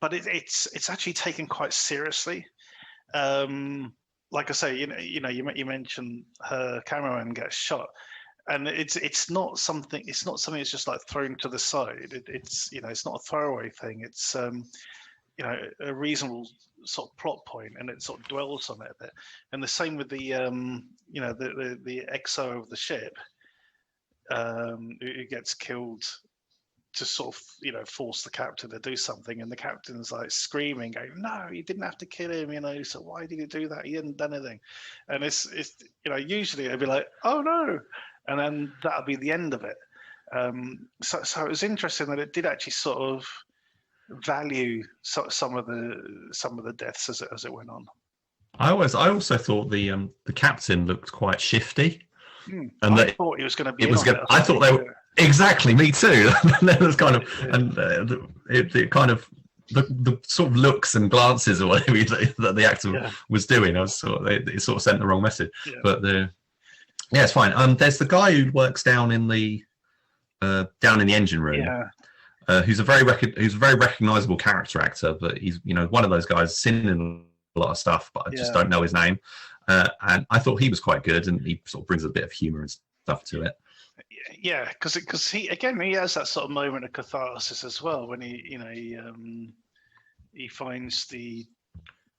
But it's actually taken quite seriously. Like I say, you mentioned her cameraman gets shot, and it's not something that's just like thrown to the side. It's not a throwaway thing. It's a reasonable sort of plot point, and it sort of dwells on it a bit. And the same with the the XO of the ship, who gets killed to sort of force the captain to do something, and the captain's like screaming, going, "No, you didn't have to kill him, so why did you do that? He hadn't done anything." And it's usually I'd be like, "Oh no," and then that'll be the end of it. So it was interesting that it did actually sort of value some of the deaths as it went on. I also thought the captain looked quite shifty. And I thought he was going to be. I thought they were. Exactly, me too. And then there's kind of, and it kind of the sort of looks and glances or whatever that the actor was doing. I was it sort of sent the wrong message. Yeah. But it's fine. There's the guy who works down in the engine room. Yeah. Who's a very recognizable character actor, but he's one of those guys seen in a lot of stuff, but I just don't know his name. And I thought he was quite good, and he sort of brings a bit of humor and stuff to it. Yeah, because he has that sort of moment of catharsis as well when he finds the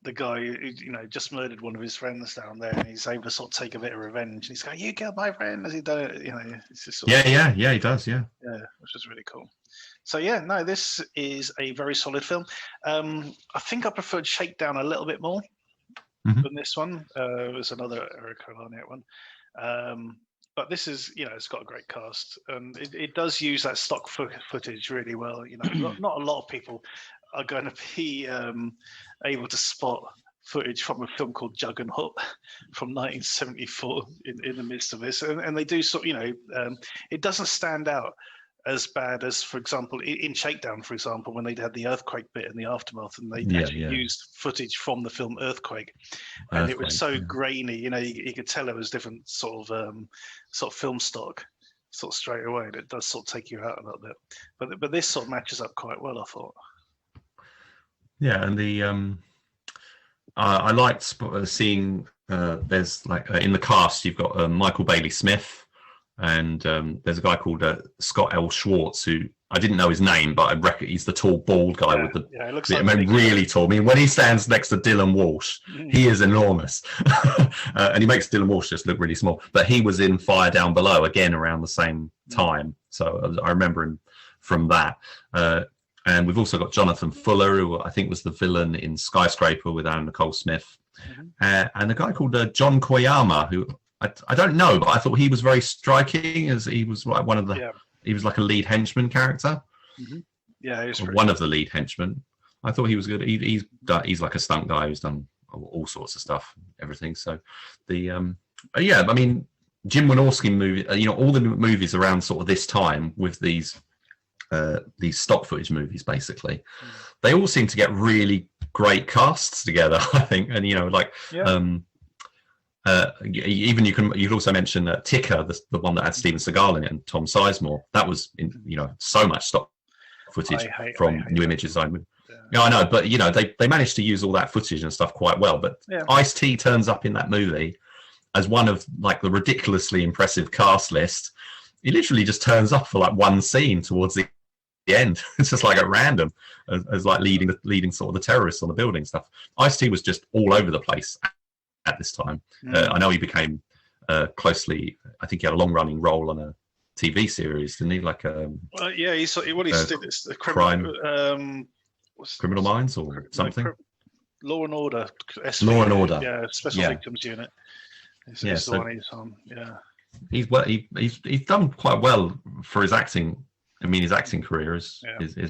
the guy who, just murdered one of his friends down there, and he's able to sort of take a bit of revenge. And he's going, "You killed my friend," as he done it. It's just sort of, yeah, he does, yeah, which is really cool. So yeah, no, this is a very solid film. I think I preferred Shakedown a little bit more than this one. It was another Eric Arnett one. But this is, it's got a great cast, and it does use that stock footage really well. Not a lot of people are going to be able to spot footage from a film called Juggernaut from 1974 in the midst of this, and they do sort. It doesn't stand out as bad as, for example, in Shakedown, for example, when they had the earthquake bit in the aftermath, and they actually used footage from the film Earthquake, and it was so grainy. You could tell it was different sort of film stock, sort of straight away. And it does sort of take you out a little bit, but this sort of matches up quite well, I thought. Yeah, and the I liked seeing there's like in the cast you've got Michael Bailey Smith. And there's a guy called Scott L. Schwartz, who I didn't know his name, but I reckon he's the tall, bald guy with the. Yeah, it looks really tall. I mean, when he stands next to Dylan Walsh, he is enormous, and he makes Dylan Walsh just look really small. But he was in Fire Down Below again around the same time, so I remember him from that. And we've also got Jonathan Fuller, who I think was the villain in Skyscraper with Anna Nicole Smith, and a guy called John Koyama, who. I don't know, but I thought he was very striking, as he was like one of the. He was like a lead henchman character. Yeah, he's one of the lead henchmen. I thought he was good. He's like a stunt guy who's done all sorts of stuff, everything. So the I mean, Jim Wynorski movie. All the movies around sort of this time with these stock footage movies, basically, they all seem to get really great casts together. I think, and even you could also mention Ticker, the one that had Steven Seagal in it, and Tom Sizemore. That was so much stock footage from New Images. I know, but they managed to use all that footage and stuff quite well. But Ice-T turns up in that movie as one of like the ridiculously impressive cast list. He literally just turns up for like one scene towards the end. It's just like at random, as like leading sort of the terrorists on the building stuff. Ice-T was just all over the place at this time. I know he became closely. I think he had a long-running role on a TV series, didn't he? Like he's what he did is the Criminal Minds or something. Law and Order. Law and Order. Yeah, Special Victims Unit. It's the one he's on. Yeah. He's done quite well for his acting. I mean, his acting career has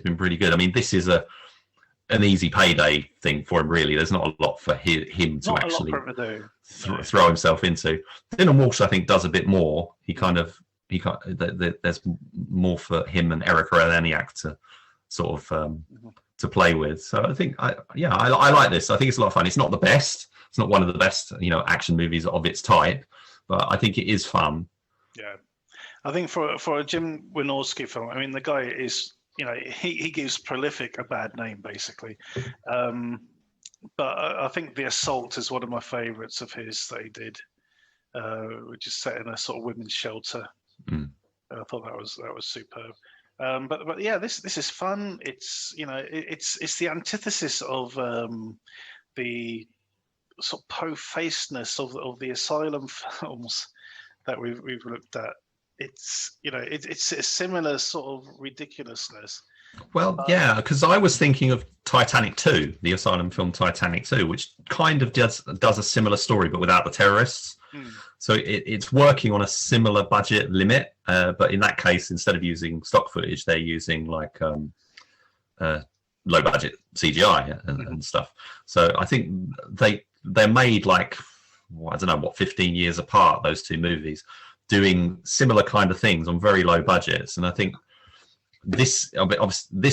been pretty good. I mean, this is an easy payday thing for him, really. There's not a lot for him to actually throw himself into. Dylan Walsh, I think, does a bit more. There's more for him and Eric Eleniak to sort of to play with. So I think, I like this. I think it's a lot of fun. It's not the best. It's not one of the best, action movies of its type, but I think it is fun. Yeah, I think for a Jim Wynorski film, I mean, the guy is. He gives Prolific a bad name, basically. But I think The Assault is one of my favourites of his that he did, which is set in a sort of women's shelter. I thought that was superb. But yeah, this is fun. It's it's the antithesis of the sort of po-facedness of the asylum films that we've looked at. It's it's a similar sort of ridiculousness. Well, because I was thinking of Titanic 2, the asylum film Titanic 2, which kind of does a similar story but without the terrorists. So it's working on a similar budget limit, but in that case, instead of using stock footage, they're using like low budget CGI and stuff. So I think they're made like, I don't know what, 15 years apart, those two movies, doing similar kind of things on very low budgets. And I think this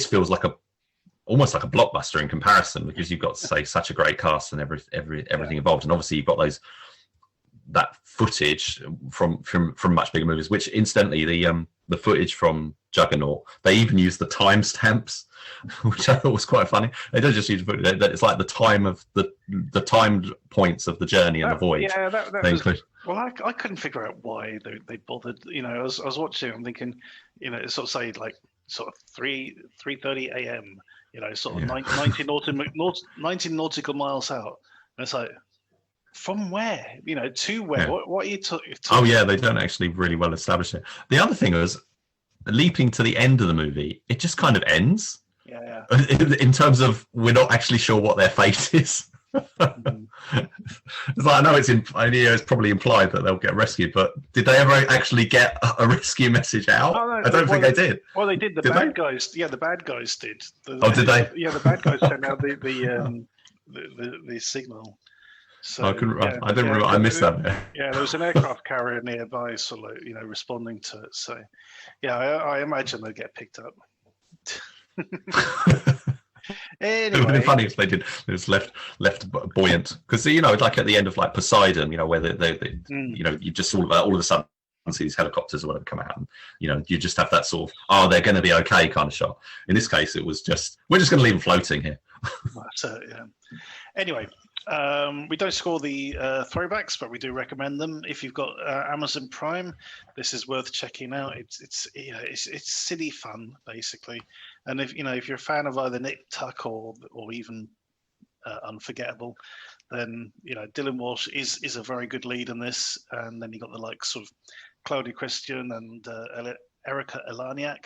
feels like almost like a blockbuster in comparison, because you've got, say, such a great cast and everything involved, and obviously you've got that footage from much bigger movies. Which incidentally, the footage from Juggernaut, they even use the timestamps, which I thought was quite funny. They don't just use footage; it's like the time of the timed points of the journey and the voyage. Yeah, that was. Well, I couldn't figure out why they bothered. I was watching. I'm thinking, it sort of say like sort of 3:30 a.m. sort of 90 nautical miles out. And it's like, from where? To where? Yeah. What are you talking? Oh yeah, they don't actually really well establish it. The other thing was, leaping to the end of the movie, it just kind of ends. Yeah. In terms of, we're not actually sure what their fate is. It's like, I know it's probably implied that they'll get rescued, but did they ever actually get a rescue message out? Oh, no, I don't think they did. Well, they did. The bad guys did. The bad guys did. Did they? Yeah, the bad guys sent out the signal. So, I didn't remember. I missed that bit. Yeah, there was an aircraft carrier nearby, so responding to it. So, yeah, I imagine they'd get picked up. Anyway. It would have been funny if they did. It was left buoyant, because like at the end of like Poseidon, where they you just all of a sudden see these helicopters or whatever come out, and you just have that sort of, they're going to be okay kind of shot. In this case, it was just, we're just going to leave them floating here. That's it, yeah. Anyway, we don't score the throwbacks, but we do recommend them. If you've got Amazon Prime, this is worth checking out. It's silly fun, basically. And if you're a fan of either Nick Tuck or even Unforgettable, then Dylan Walsh is a very good lead in this. And then you got the likes of Claudia Christian and Erica Elaniak,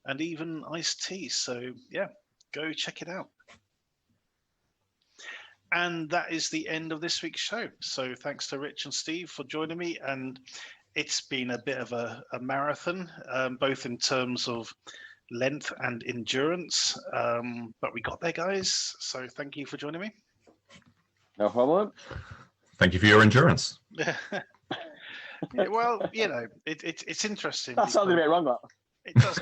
and even Ice-T. So yeah, go check it out. And that is the end of this week's show. So thanks to Rich and Steve for joining me. And it's been a bit of a marathon, both in terms of length and endurance. But we got there, guys. So thank you for joining me. No problem. Thank you for your endurance. Yeah, well, it's interesting. That sounded a bit wrong, though. It does.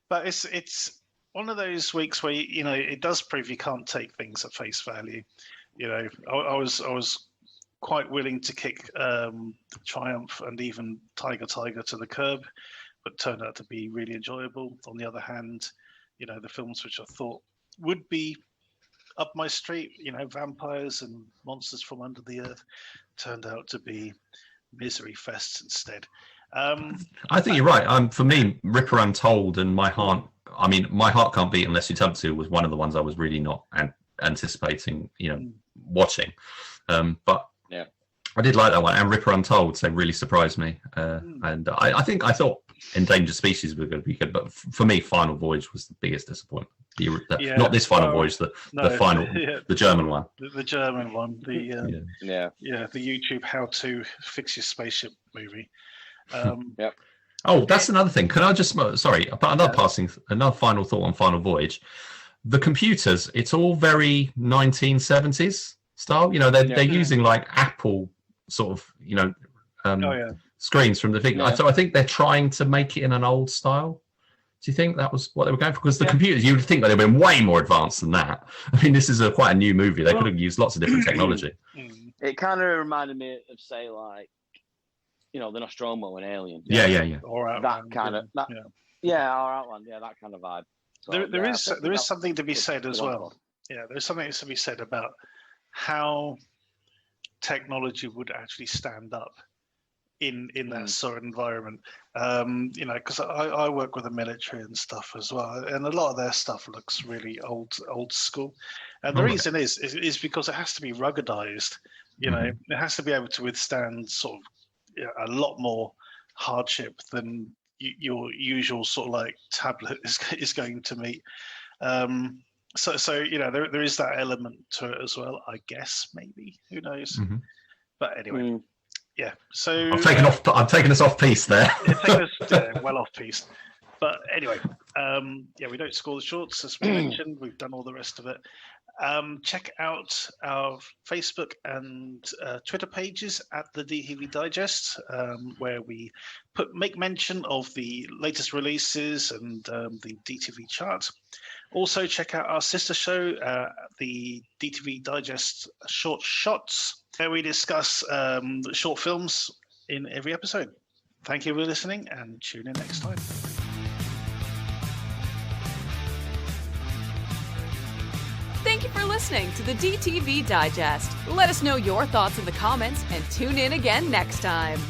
But it's one of those weeks where it does prove you can't take things at face value. I was quite willing to kick Triumph and even Tiger to the curb, but turned out to be really enjoyable. On the other hand, the films which I thought would be up my street, vampires and monsters from under the earth, turned out to be misery fests instead. I think you're right. For me, Ripper Untold and My Heart Can't Beat Unless You Tell It To was one of the ones I was really not anticipating, watching. But yeah, I did like that one, and Ripper Untold, so really surprised me. And I thought Endangered Species were going to be good, but for me, Final Voyage was the biggest disappointment. Not this Final Voyage, the German one. The German one, the YouTube How to Fix Your Spaceship movie. Yep. Oh, that's another thing. Can I just another final thought on Final Voyage? The computers, it's all very 1970s style. They're using like Apple sort of screens from the thing. Yeah. So I think they're trying to make it in an old style. Do you think that was what they were going for? Because the computers, you would think they'd have been way more advanced than that. I mean, this is quite a new movie. They could have used lots of different technology. It kind of reminded me of, say, like, the Nostromo and Alien. Yeah. Or Outland, or Outland. Yeah, that kind of vibe. So, there is something to be said as well. Yeah, there's something to be said about how technology would actually stand up in that sort of environment. Because I work with the military and stuff as well, and a lot of their stuff looks really old school. And the reason is because it has to be ruggedized. It has to be able to withstand sort of a lot more hardship than your usual sort of like tablet is going to meet. So there is that element to it as well, I guess, maybe, who knows. But anyway, yeah. So I'm taking us off piece there. Taking us well off piece. But anyway, we don't score the shorts, as we mentioned. We've done all the rest of it. Check out our Facebook and Twitter pages at the DTV Digest, where we make mention of the latest releases and the DTV chart. Also, check out our sister show, the DTV Digest Short Shots, where we discuss short films in every episode. Thank you for listening, and tune in next time. Thank you for listening to the DTV Digest. Let us know your thoughts in the comments and tune in again next time.